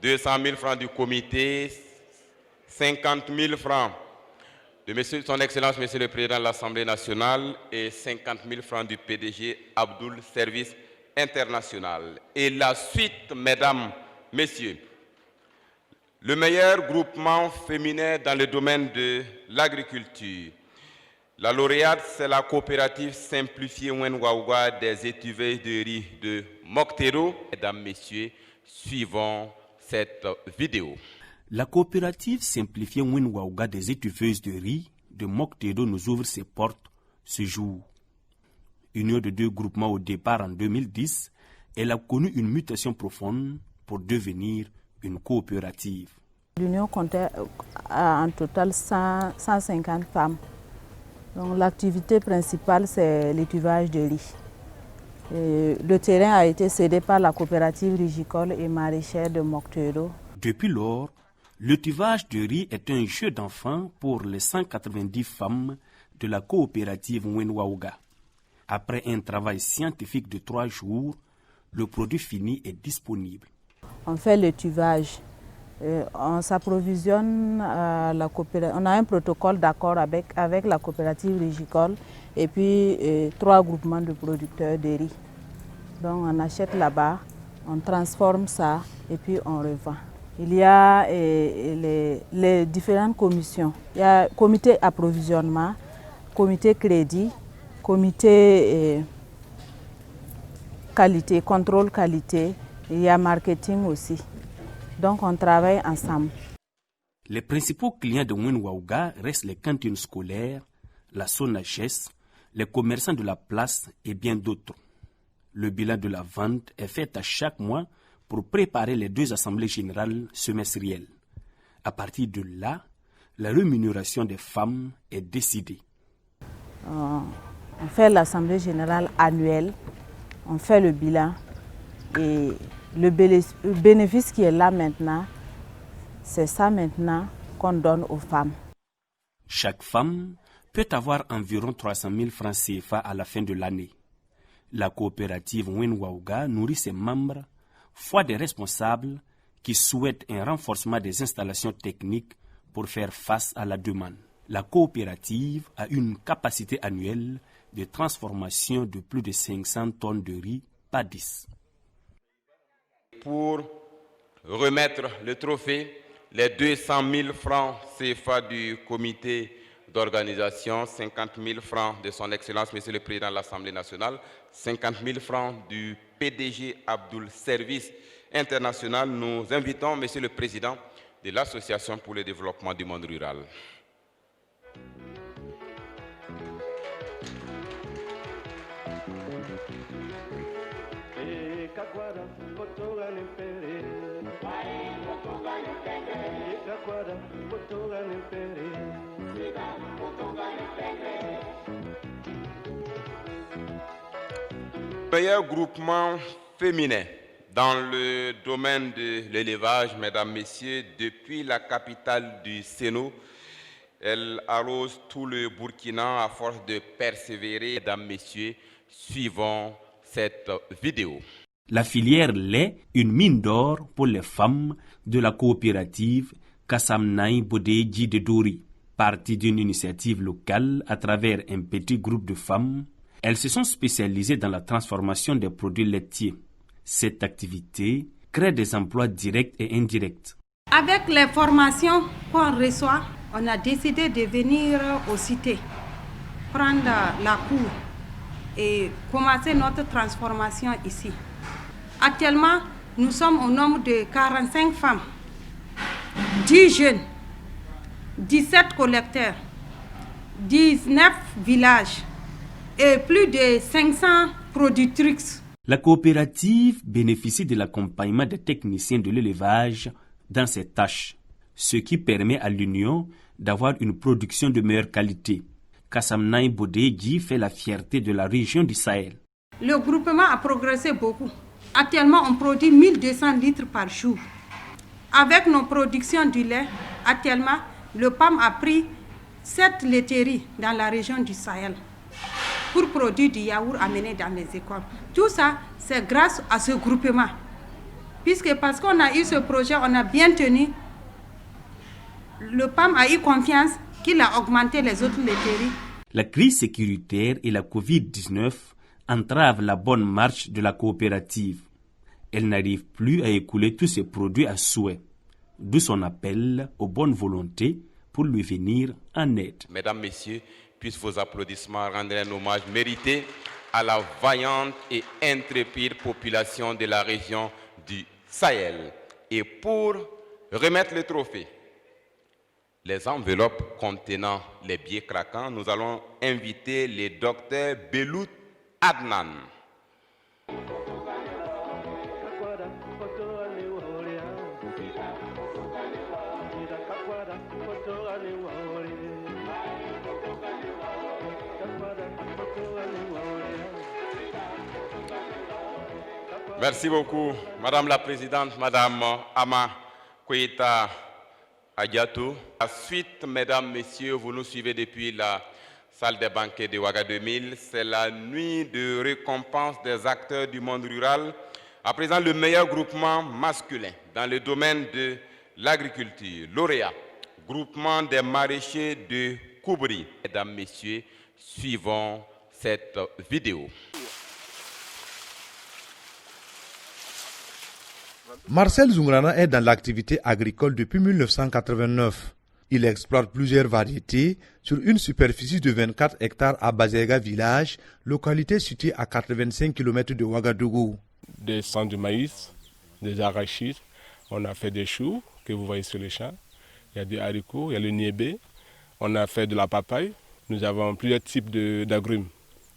200 000 francs du comité, 50 000 francs de son Excellence Monsieur le Président de l'Assemblée nationale et 50 000 francs du PDG Abdoul Service International. Et la suite, mesdames, messieurs, le meilleur groupement féminin dans le domaine de l'agriculture. La lauréate, c'est la coopérative simplifiée Wenwaouga des étuveuses de riz de Moctero. Mesdames, messieurs, suivons cette vidéo. La coopérative simplifiée Wenwaouga des étuveuses de riz de Moctero nous ouvre ses portes ce jour. Union de deux groupements au départ en 2010, elle a connu une mutation profonde pour devenir une coopérative. L'Union comptait en total 150 femmes. Donc l'activité principale, c'est l'étuvage de riz. Le terrain a été cédé par la coopérative rigicole et maraîchère de Moctedo. Depuis lors, le tuvage de riz est un jeu d'enfant pour les 190 femmes de la coopérative Wenwaouga. Après un travail scientifique de 3 jours, le produit fini est disponible. On fait le tuvage. On s'approvisionne à la coopérative. On a un protocole d'accord avec la coopérative rigicole et puis 3 groupements de producteurs de riz. Donc on achète là-bas, on transforme ça et puis on revend. Il y a les différentes commissions. Il y a comité approvisionnement, comité crédit, comité qualité, contrôle qualité, il y a marketing aussi. Donc on travaille ensemble. Les principaux clients de Wenwaouga restent les cantines scolaires, la SONAGES, les commerçants de la place et bien d'autres. Le bilan de la vente est fait à chaque mois pour préparer les 2 assemblées générales semestrielles. À partir de là, la rémunération des femmes est décidée. On fait l'assemblée générale annuelle, on fait le bilan et le bénéfice qui est là maintenant, c'est ça maintenant qu'on donne aux femmes. Chaque femme peut avoir environ 300 000 francs CFA à la fin de l'année. La coopérative Wenwaouga nourrit ses membres, foi des responsables qui souhaitent un renforcement des installations techniques pour faire face à la demande. La coopérative a une capacité annuelle de transformation de plus de 500 tonnes de riz par 10. Pour remettre le trophée, les 200 000 francs CFA du comité d'organisation, 50 000 francs de son Excellence, Monsieur le Président de l'Assemblée nationale, 50 000 francs du PDG Abdoul Service International. Nous invitons Monsieur le Président de l'Association pour le développement du monde rural. Meilleur groupement féminin dans le domaine de l'élevage, mesdames, messieurs, depuis la capitale du Sénou, elle arrose tout le Burkina à force de persévérer. Mesdames, messieurs, suivons cette vidéo. La filière lait, une mine d'or pour les femmes de la coopérative Kassamnaï Bodeji de Dori. Partie d'une initiative locale à travers un petit groupe de femmes, elles se sont spécialisées dans la transformation des produits laitiers. Cette activité crée des emplois directs et indirects. Avec les formations qu'on reçoit, on a décidé de venir aux cités, prendre la cour et commencer notre transformation ici. Actuellement, nous sommes au nombre de 45 femmes, 10 jeunes, 17 collecteurs, 19 villages et plus de 500 productrices. La coopérative bénéficie de l'accompagnement des techniciens de l'élevage dans ses tâches, ce qui permet à l'Union d'avoir une production de meilleure qualité. Kassamnaï Bodeji fait la fierté de la région du Sahel. Le groupement a progressé beaucoup. Actuellement, on produit 1200 litres par jour. Avec nos productions du lait, actuellement, le PAM a pris 7 laiteries dans la région du Sahel pour produire du yaourt amené dans les écoles. Tout ça, c'est grâce à ce groupement. Parce qu'on a eu ce projet, on a bien tenu. Le PAM a eu confiance qu'il a augmenté les autres laiteries. La crise sécuritaire et la Covid-19 entravent la bonne marche de la coopérative. Elle n'arrive plus à écouler tous ses produits à souhait, d'où son appel aux bonnes volontés pour lui venir en aide. Mesdames, Messieurs, puissent vos applaudissements rendre un hommage mérité à la vaillante et intrépide population de la région du Sahel. Et pour remettre le trophée, les enveloppes contenant les billets craquants, nous allons inviter le docteur Belout Adnan. Merci beaucoup, Madame la Présidente, Madame Ama Koita Adiatou. Ensuite, Mesdames, Messieurs, vous nous suivez depuis la salle des banquets de Ouaga 2000. C'est la nuit de récompense des acteurs du monde rural. À présent, le meilleur groupement masculin dans le domaine de l'agriculture, lauréat, groupement des maraîchers de Koubri. Mesdames, Messieurs, suivons cette vidéo. Marcel Zungrana est dans l'activité agricole depuis 1989. Il exploite plusieurs variétés sur une superficie de 24 hectares à Bazega village, localité située à 85 km de Ouagadougou. Des champs de maïs, des arachides, on a fait des choux que vous voyez sur les champs. Il y a des haricots, il y a le niébé, on a fait de la papaye. Nous avons plusieurs types d'agrumes.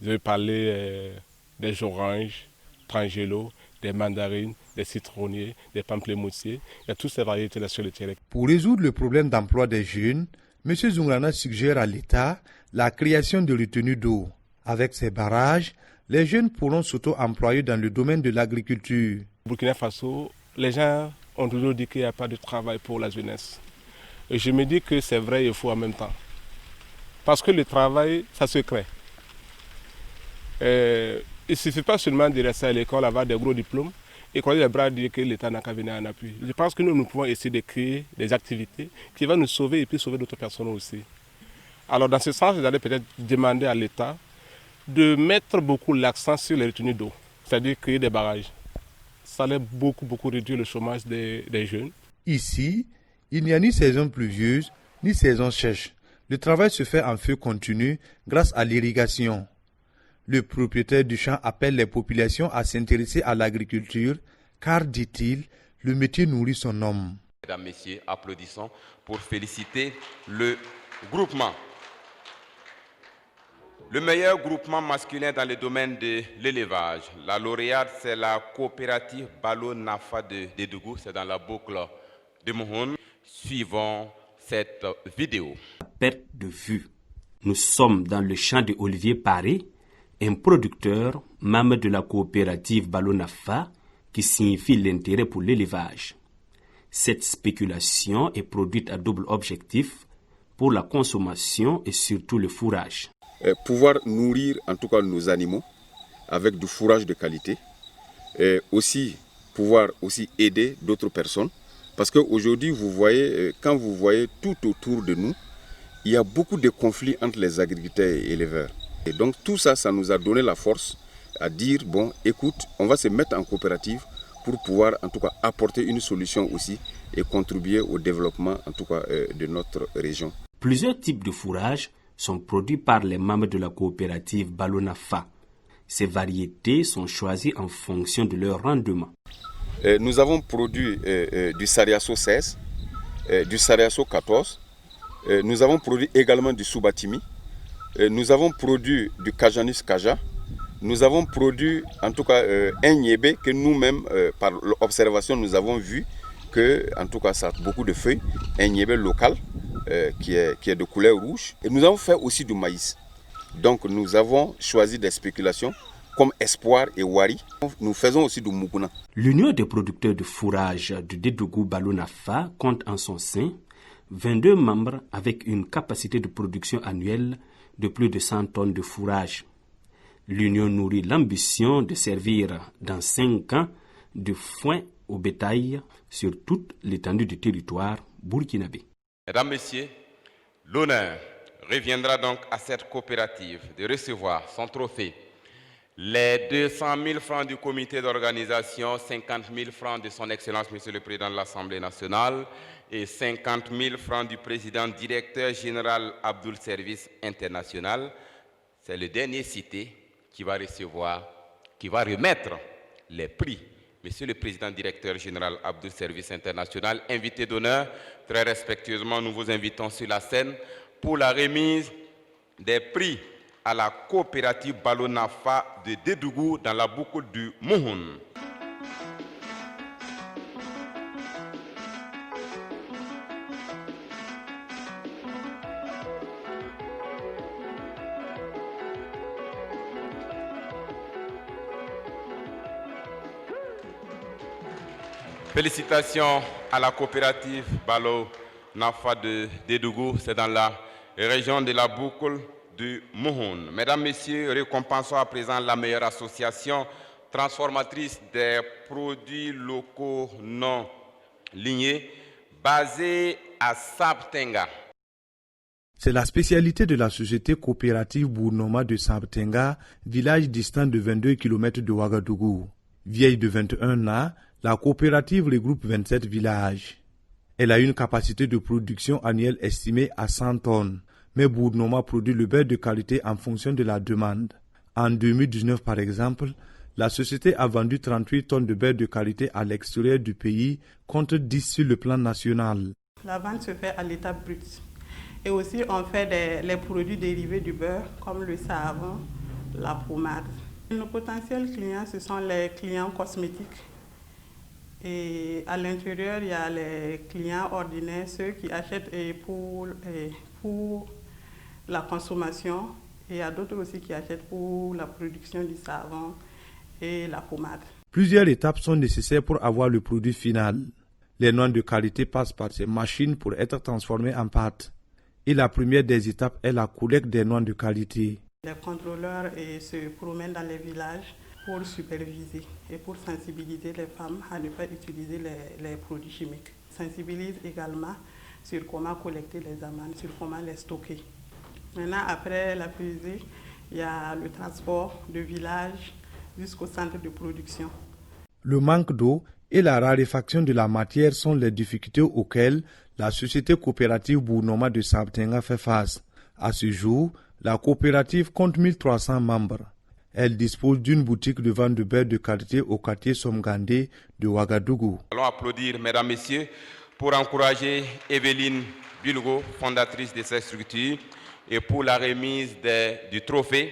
Je vais parler des oranges, trangelo, des mandarines, des citronniers, des pamplemoutiers. Il y a toutes ces variétés-là sur le terrain. Pour résoudre le problème d'emploi des jeunes, M. Zungrana suggère à l'État la création de retenues d'eau. Avec ces barrages, les jeunes pourront s'auto-employer dans le domaine de l'agriculture. Au Burkina Faso, les gens ont toujours dit qu'il n'y a pas de travail pour la jeunesse. Et je me dis que c'est vrai et faux en même temps. Parce que le travail, ça se crée. Il ne suffit pas seulement de rester à l'école, avoir des gros diplômes et croiser les bras et dire que l'État n'a qu'à venir en appui. Je pense que nous pouvons essayer de créer des activités qui vont nous sauver et puis sauver d'autres personnes aussi. Alors dans ce sens, j'allais peut-être demander à l'État de mettre beaucoup l'accent sur les retenues d'eau, c'est-à-dire créer des barrages. Ça allait beaucoup réduire le chômage des jeunes. Ici, il n'y a ni saison pluvieuse, ni saison sèche. Le travail se fait en feu continu grâce à l'irrigation. Le propriétaire du champ appelle les populations à s'intéresser à l'agriculture, car, dit-il, le métier nourrit son homme. Mesdames, Messieurs, applaudissons pour féliciter le groupement. Le meilleur groupement masculin dans le domaine de l'élevage. La lauréate, c'est la coopérative Balo Nafa de Dédougou, c'est dans la boucle de Mohon. Suivons cette vidéo. Perte de vue. Nous sommes dans le champ de Olivier Paré, un producteur, membre de la coopérative Balo Nafa, qui signifie l'intérêt pour l'élevage. Cette spéculation est produite à double objectif, pour la consommation et surtout le fourrage. Pouvoir nourrir en tout cas nos animaux avec du fourrage de qualité, et aussi pouvoir aussi aider d'autres personnes, parce qu'aujourd'hui vous voyez, quand vous voyez tout autour de nous, il y a beaucoup de conflits entre les agriculteurs et éleveurs. Et donc tout ça, ça nous a donné la force à dire, bon, écoute, on va se mettre en coopérative pour pouvoir en tout cas apporter une solution aussi et contribuer au développement en tout cas de notre région. Plusieurs types de fourrage sont produits par les membres de la coopérative Balo Nafa. Ces variétés sont choisies en fonction de leur rendement. Nous avons produit du Sariaso 16, du Sariaso 14, nous avons produit également du Subatimi, nous avons produit du Kajanis Kaja, nous avons produit en tout cas un Niébé que nous-mêmes, par l'observation, nous avons vu que en tout cas ça a beaucoup de feuilles, un Niébé local qui est de couleur rouge. Et nous avons fait aussi du maïs. Donc nous avons choisi des spéculations comme Espoir et Wari. Nous faisons aussi du Mukuna. L'Union des producteurs de fourrage de Dédougou Balo Nafa compte en son sein 22 membres avec une capacité de production annuelle de plus de 100 tonnes de fourrage. L'Union nourrit l'ambition de servir dans 5 ans de foin au bétail sur toute l'étendue du territoire burkinabé. Mesdames, Messieurs, l'honneur reviendra donc à cette coopérative de recevoir son trophée. Les 200 000 francs du comité d'organisation, 50 000 francs de son Excellence, Monsieur le Président de l'Assemblée nationale, et 50 000 francs du Président directeur général Abdoul Service International. C'est le dernier cité qui va remettre les prix. Monsieur le Président directeur général Abdoul Service International, invité d'honneur, très respectueusement, nous vous invitons sur la scène pour la remise des prix à la coopérative Balo Nafa de Dédougou dans la boucle du Mohon. Félicitations à la coopérative Balo Nafa de Dédougou, c'est dans la région de la boucle du Mouhoun. Mesdames, Messieurs, récompensons à présent la meilleure association transformatrice des produits locaux non lignés basée à Sabtenga. C'est la spécialité de la société coopérative Bournoma de Sabtenga, village distant de 22 km de Ouagadougou. Vieille de 21 ans, la coopérative regroupe 27 villages. Elle a une capacité de production annuelle estimée à 100 tonnes. Mais Bournoma produit le beurre de qualité en fonction de la demande. En 2019, par exemple, la société a vendu 38 tonnes de beurre de qualité à l'extérieur du pays, contre 10 sur le plan national. La vente se fait à l'état brut. Et aussi, on fait les produits dérivés du beurre, comme le savon, la pommade. Nos potentiels clients, ce sont les clients cosmétiques. Et à l'intérieur, il y a les clients ordinaires, ceux qui achètent pour la consommation. Et il y a d'autres aussi qui achètent pour la production du savon et la pommade. Plusieurs étapes sont nécessaires pour avoir le produit final. Les noix de qualité passent par ces machines pour être transformées en pâte. Et la première des étapes est la collecte des noix de qualité. Les contrôleurs se promènent dans les villages pour superviser et pour sensibiliser les femmes à ne pas utiliser les produits chimiques. Sensibilisent également sur comment collecter les amandes, sur comment les stocker. Maintenant, après la pesée, il y a le transport de village jusqu'au centre de production. Le manque d'eau et la raréfaction de la matière sont les difficultés auxquelles la société coopérative Bournoma de Sabtenga fait face. À ce jour, la coopérative compte 1300 membres. Elle dispose d'une boutique de vente de beurre de qualité au quartier Somgandé de Ouagadougou. Allons applaudir, mesdames, messieurs, pour encourager Evelyne Bilgo, fondatrice de cette structure, et pour la remise du trophée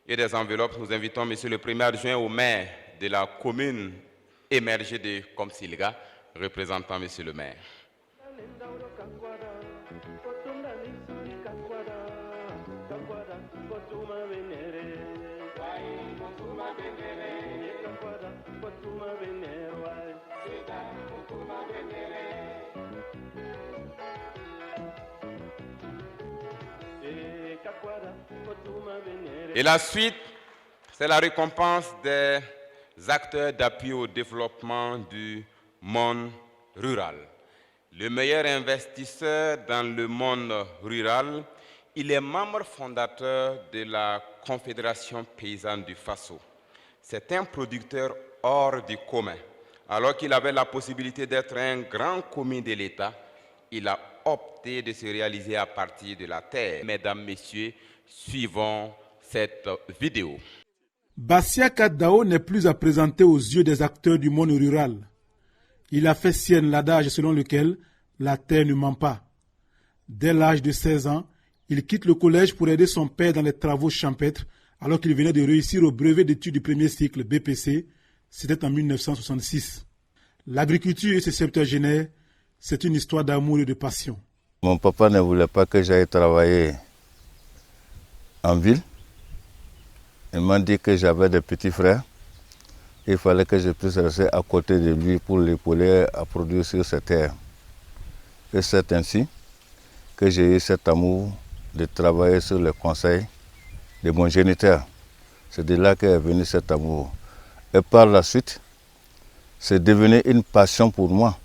et des enveloppes. Nous invitons monsieur le premier adjoint au maire de la commune émergée de Komsilga, représentant monsieur le maire. Et la suite, c'est la récompense des acteurs d'appui au développement du monde rural. Le meilleur investisseur dans le monde rural, il est membre fondateur de la Confédération paysanne du Faso. C'est un producteur hors du commun. Alors qu'il avait la possibilité d'être un grand commis de l'État, il a opté de se réaliser à partir de la terre. Mesdames, Messieurs, suivons cette vidéo. Bassiaka Dao n'est plus à présenter aux yeux des acteurs du monde rural. Il a fait sienne l'adage selon lequel la terre ne ment pas. Dès l'âge de 16 ans, il quitte le collège pour aider son père dans les travaux champêtres alors qu'il venait de réussir au brevet d'études du premier cycle BPC. C'était en 1966. L'agriculture et ses septuagénaires, c'est une histoire d'amour et de passion. Mon papa ne voulait pas que j'aille travailler en ville. Il m'a dit que j'avais des petits frères. Il fallait que je puisse rester à côté de lui pour l'épauler à produire sur ses terres. Et c'est ainsi que j'ai eu cet amour de travailler sur les conseils de mon géniteur. C'est de là qu'est venu cet amour. Et par la suite, c'est devenu une passion pour moi.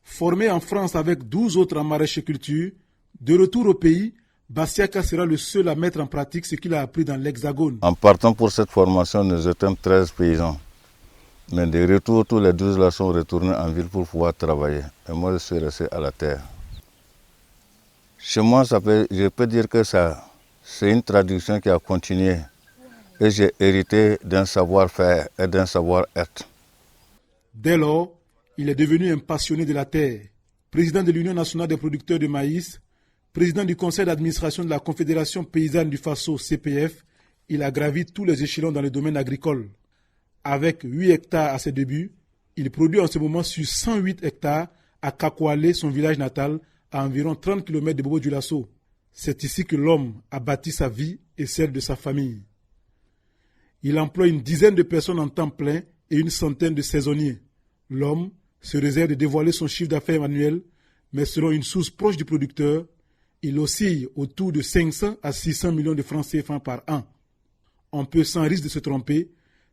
Formé en France avec 12 autres en maraîchiculture, de retour au pays, Bassiaka sera le seul à mettre en pratique ce qu'il a appris dans l'Hexagone. En partant pour cette formation, nous étions 13 paysans. Mais de retour, tous les 12 là sont retournés en ville pour pouvoir travailler. Et moi, je suis resté à la terre. Chez moi, je peux dire que c'est une tradition qui a continué. Et j'ai hérité d'un savoir-faire et d'un savoir-être. Dès lors, il est devenu un passionné de la terre. Président de l'Union nationale des producteurs de maïs, président du conseil d'administration de la Confédération paysanne du Faso, CPF, il a gravi tous les échelons dans le domaine agricole. Avec 8 hectares à ses débuts, il produit en ce moment sur 108 hectares à Kakwale, son village natal, à environ 30 km de Bobo-Dioulasso. C'est ici que l'homme a bâti sa vie et celle de sa famille. Il emploie une dizaine de personnes en temps plein et une centaine de saisonniers. L'homme, se réserve de dévoiler son chiffre d'affaires annuel, mais selon une source proche du producteur, il oscille autour de 500 à 600 millions de francs CFA par an. On peut, sans risque de se tromper,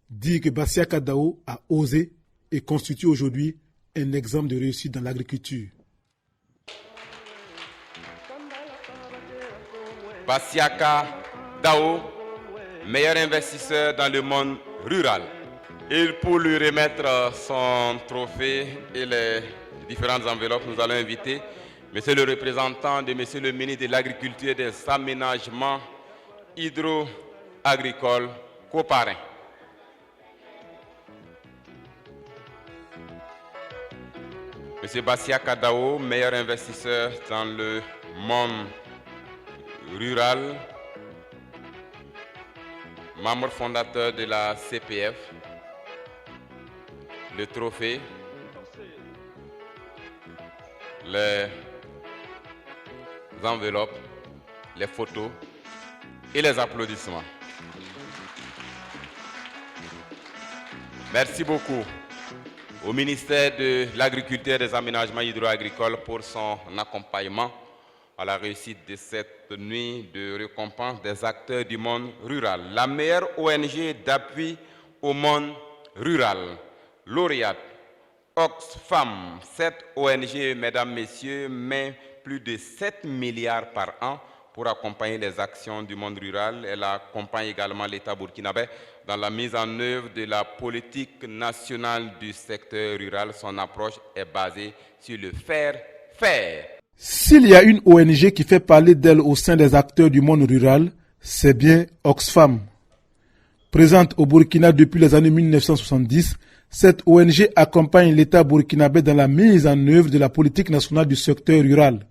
dire que Bassiaka Dao a osé et constitue aujourd'hui un exemple de réussite dans l'agriculture. Bassiaka Dao, meilleur investisseur dans le monde rural. Et pour lui remettre son trophée et les différentes enveloppes, nous allons inviter Monsieur le représentant de Monsieur le ministre de l'Agriculture et des Aménagements hydro-agricoles, Coparin. Monsieur Bassiaka Dao, meilleur investisseur dans le monde rural, membre fondateur de la CPF, le trophée, les enveloppes, les photos et les applaudissements. Merci beaucoup au ministère de l'Agriculture et des Aménagements hydro-agricoles pour son accompagnement à la réussite de cette nuit de récompense des acteurs du monde rural. La meilleure ONG d'appui au monde rural, lauréate Oxfam. Cette ONG, mesdames, messieurs, met plus de 7 milliards par an pour accompagner les actions du monde rural. Elle accompagne également l'État burkinabé dans la mise en œuvre de la politique nationale du secteur rural. Son approche est basée sur le faire. S'il y a une ONG qui fait parler d'elle au sein des acteurs du monde rural, c'est bien Oxfam. Présente au Burkina depuis les années 1970, cette ONG accompagne l'État burkinabé dans la mise en œuvre de la politique nationale du secteur rural.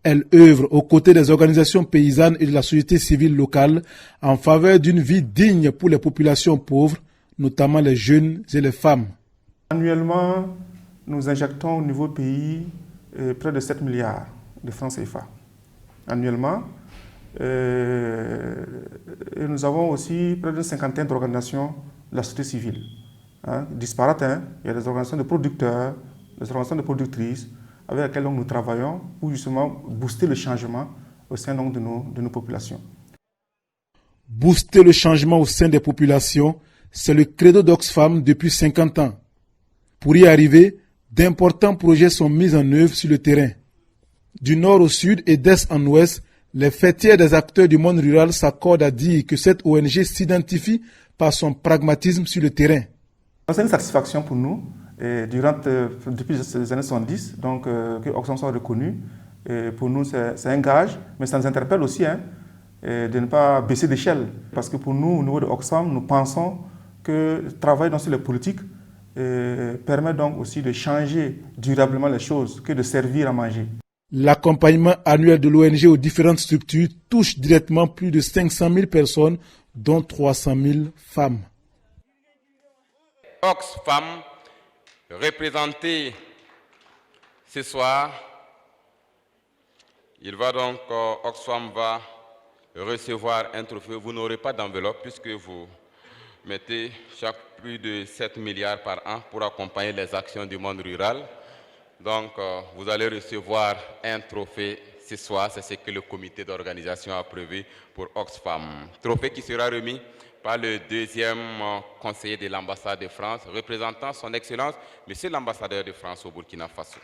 Elle œuvre aux côtés des organisations paysannes et de la société civile locale en faveur d'une vie digne pour les populations pauvres, notamment les jeunes et les femmes. Annuellement, nous injectons au niveau pays près de 7 milliards de francs CFA. Annuellement. Et nous avons aussi près d'une cinquantaine d'organisations de la société civile. Disparates, il y a des organisations de producteurs, des organisations de productrices, avec lesquelles nous travaillons pour justement booster le changement au sein de nos populations. Booster le changement au sein des populations, c'est le credo d'Oxfam depuis 50 ans. Pour y arriver, d'importants projets sont mis en œuvre sur le terrain. Du nord au sud et d'est en ouest, les fêtières des acteurs du monde rural s'accordent à dire que cette ONG s'identifie par son pragmatisme sur le terrain. C'est une satisfaction pour nous. Et depuis les années 70, donc, que Oxfam soit reconnu. Et pour nous, c'est un gage, mais ça nous interpelle aussi de ne pas baisser d'échelle. Parce que pour nous, au niveau de Oxfam, nous pensons que travailler sur les politiques permet donc aussi de changer durablement les choses, que de servir à manger. L'accompagnement annuel de l'ONG aux différentes structures touche directement plus de 500 000 personnes, dont 300 000 femmes. Oxfam, représenté ce soir, Oxfam va recevoir un trophée. Vous n'aurez pas d'enveloppe puisque vous mettez chaque plus de 7 milliards par an pour accompagner les actions du monde rural. Donc, vous allez recevoir un trophée ce soir. C'est ce que le comité d'organisation a prévu pour Oxfam. Trophée qui sera remis par le deuxième conseiller de l'ambassade de France, représentant son Excellence, Monsieur l'ambassadeur de France au Burkina Faso.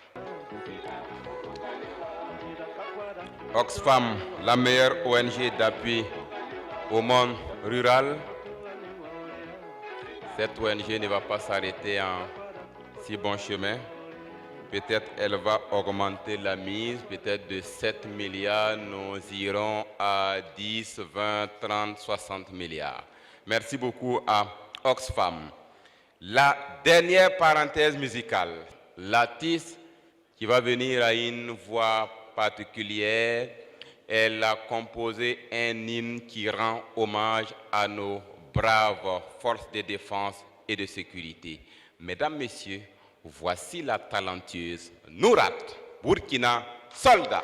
Oxfam, la meilleure ONG d'appui au monde rural. Cette ONG ne va pas s'arrêter en si bon chemin. Peut-être elle va augmenter la mise, peut-être de 7 milliards, nous irons à 10, 20, 30, 60 milliards. Merci beaucoup à Oxfam. La dernière parenthèse musicale, l'artiste qui va venir à une voix particulière, elle a composé un hymne qui rend hommage à nos braves forces de défense et de sécurité. Mesdames, Messieurs, voici la talentueuse Nourat, Burkina Soldat.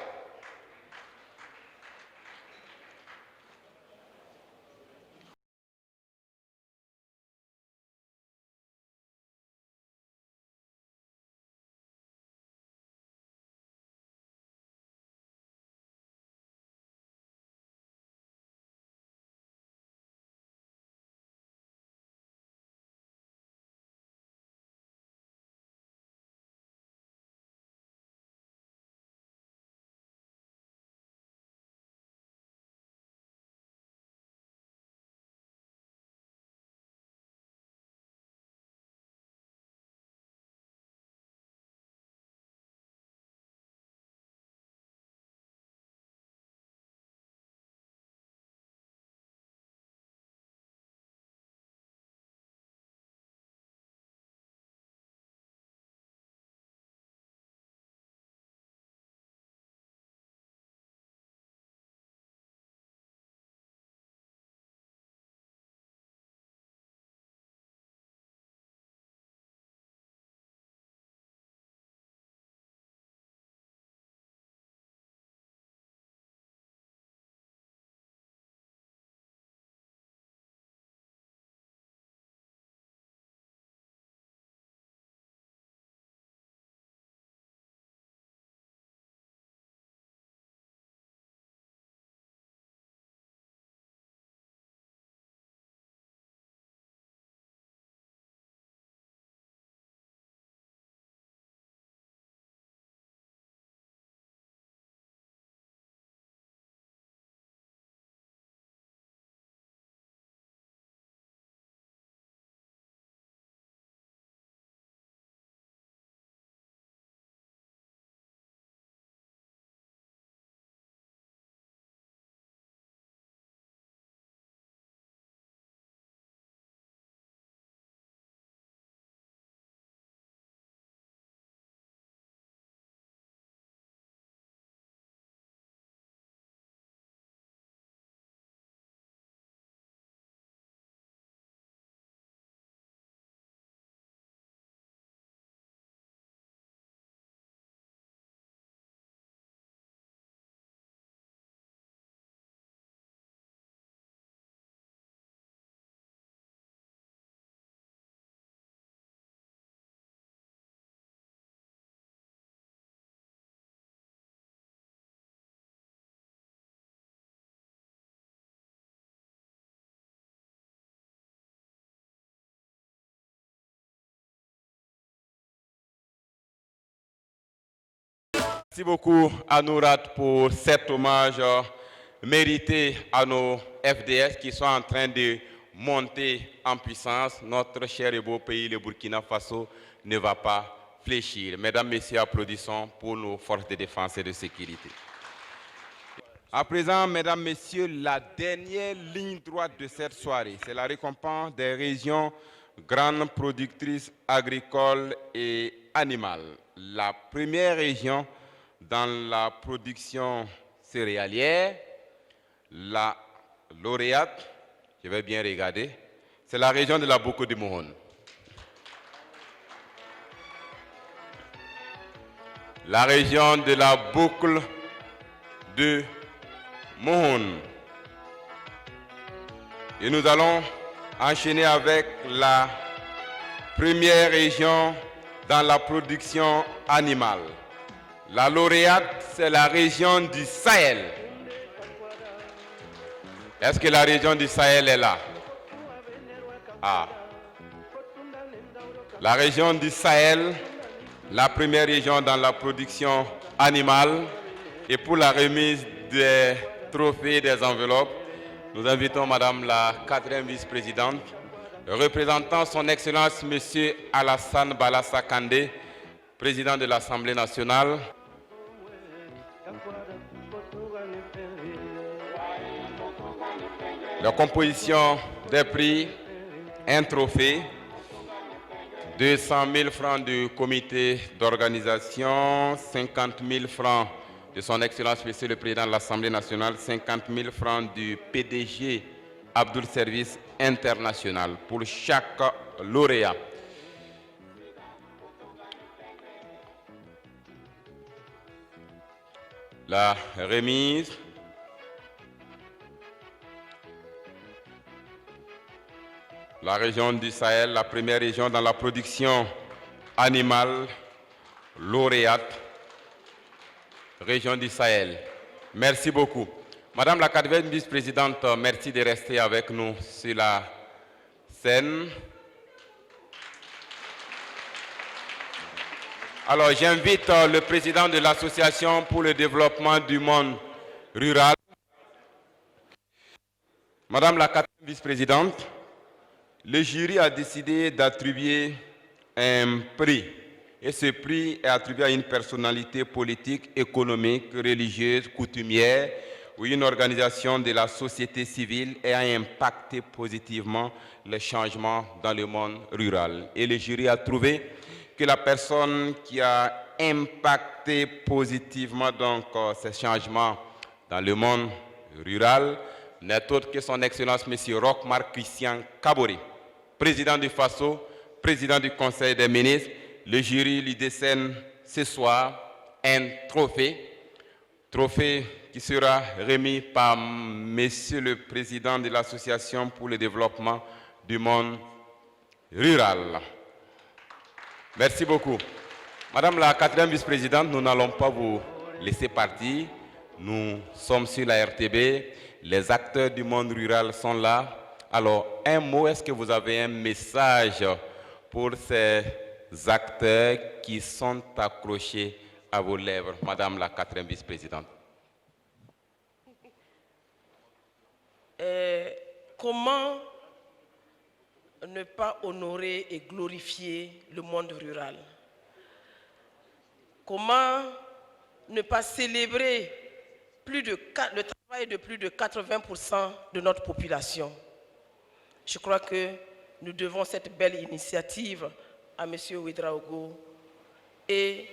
Merci beaucoup à Nourat pour cet hommage mérité à nos FDS qui sont en train de monter en puissance. Notre cher et beau pays, le Burkina Faso, ne va pas fléchir. Mesdames, Messieurs, applaudissons pour nos forces de défense et de sécurité. À présent, Mesdames, Messieurs, la dernière ligne droite de cette soirée, c'est la récompense des régions grandes productrices agricoles et animales. La première région dans la production céréalière, la lauréate, je vais bien regarder, c'est la région de la Boko de Mohon. La région de la boucle de Mohon. Et nous allons enchaîner avec la première région dans la production animale. La lauréate, c'est la région du Sahel. Est-ce que la région du Sahel est là? Ah. La région du Sahel, la première région dans la production animale. Et pour la remise des trophées, des enveloppes, nous invitons Madame la 4e vice-présidente, représentant son Excellence Monsieur Alassane Balassa Kandé, président de l'Assemblée nationale. La composition des prix, un trophée, 200 000 francs du comité d'organisation, 50 000 francs de son Excellence Monsieur le Président de l'Assemblée nationale, 50 000 francs du PDG Abdoul Service International pour chaque lauréat. La remise la région du Sahel, la première région dans la production animale, lauréate, région du Sahel. Merci beaucoup. Madame la 4e vice-présidente, merci de rester avec nous sur la scène. Alors, j'invite le président de l'Association pour le développement du monde rural. Madame la 4e vice-présidente, le jury a décidé d'attribuer un prix. Et ce prix est attribué à une personnalité politique, économique, religieuse, coutumière ou une organisation de la société civile ayant impacté positivement les changements dans le monde rural. Et le jury a trouvé que la personne qui a impacté positivement donc, ces changements dans le monde rural n'est autre que son Excellence M. Roch-Marc Christian Kaboré, président du FASO, président du Conseil des ministres. Le jury lui décerne ce soir un trophée qui sera remis par Monsieur le Président de l'Association pour le développement du monde rural. Merci beaucoup. Madame la 4e vice-présidente, nous n'allons pas vous laisser partir. Nous sommes sur la RTB. Les acteurs du monde rural sont là. Alors, un mot, est-ce que vous avez un message pour ces acteurs qui sont accrochés à vos lèvres, Madame la 4e vice-présidente? Comment ne pas honorer et glorifier le monde rural? Comment ne pas célébrer le travail de plus de 80% de notre population? Je crois que nous devons cette belle initiative à M. Ouedraogo. Et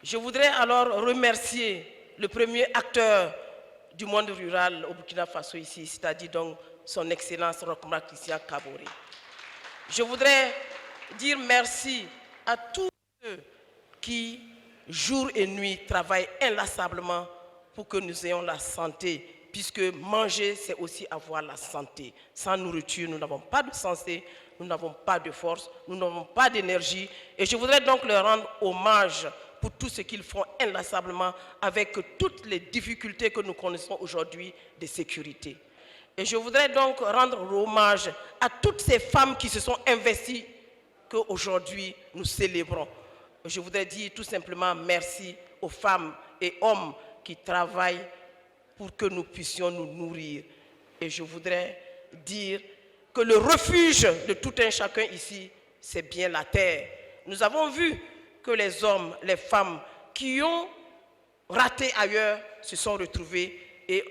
je voudrais alors remercier le premier acteur du monde rural au Burkina Faso ici, c'est-à-dire donc son Excellence Roch-Marc Christian Kaboré. Je voudrais dire merci à tous ceux qui, jour et nuit, travaillent inlassablement pour que nous ayons la santé, puisque manger, c'est aussi avoir la santé. Sans nourriture, nous n'avons pas de santé, nous n'avons pas de force, nous n'avons pas d'énergie. Et je voudrais donc leur rendre hommage pour tout ce qu'ils font inlassablement avec toutes les difficultés que nous connaissons aujourd'hui de sécurité. Et je voudrais donc rendre hommage à toutes ces femmes qui se sont investies qu'aujourd'hui nous célébrons. Je voudrais dire tout simplement merci aux femmes et hommes qui travaillent pour que nous puissions nous nourrir. Et je voudrais dire que le refuge de tout un chacun ici, c'est bien la terre. Nous avons vu que les hommes, les femmes qui ont raté ailleurs se sont retrouvés et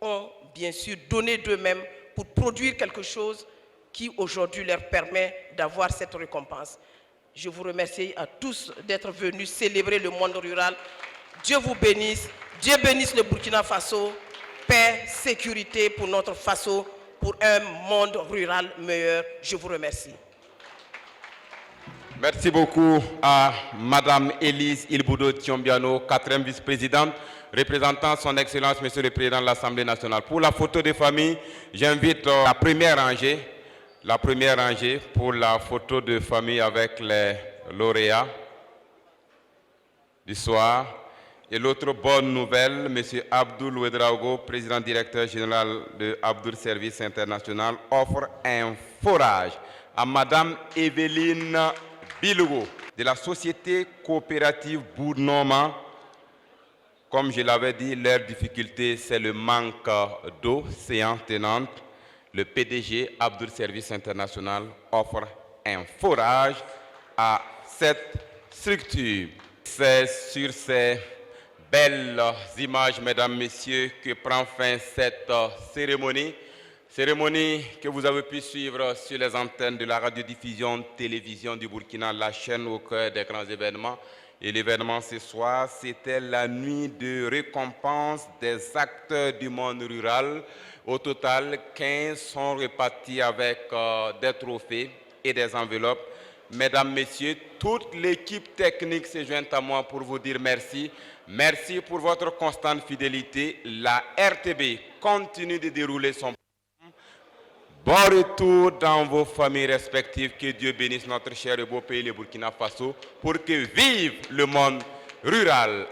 ont bien sûr donné d'eux-mêmes pour produire quelque chose qui aujourd'hui leur permet d'avoir cette récompense. Je vous remercie à tous d'être venus célébrer le monde rural. Dieu vous bénisse. Dieu bénisse le Burkina Faso. Paix, sécurité pour notre Faso, pour un monde rural meilleur. Je vous remercie. Merci beaucoup à Madame Élise Ilboudo Thiombiano, 4e vice-présidente, représentant son Excellence, Monsieur le Président de l'Assemblée nationale. Pour la photo de famille, j'invite la première rangée pour la photo de famille avec les lauréats du soir. Et l'autre bonne nouvelle, M. Abdoul Ouedraogo, président directeur général de Abdoul Service International, offre un forage à Mme Evelyne Bilogo de la société coopérative Bournoma. Comme je l'avais dit, leur difficulté, c'est le manque d'eau séant tenante. Le PDG Abdoul Service International offre un forage à cette structure. C'est sur ces belles images, mesdames, messieurs, que prend fin cette cérémonie que vous avez pu suivre sur les antennes de la radiodiffusion télévision du Burkina, la chaîne au cœur des grands événements. Et l'événement ce soir, c'était la nuit de récompense des acteurs du monde rural. Au total, 15 sont repartis avec des trophées et des enveloppes. Mesdames, Messieurs, toute l'équipe technique se joint à moi pour vous dire merci. Merci pour votre constante fidélité. La RTB continue de dérouler son programme. Bon retour dans vos familles respectives. Que Dieu bénisse notre cher et beau pays, le Burkina Faso, pour que vive le monde rural.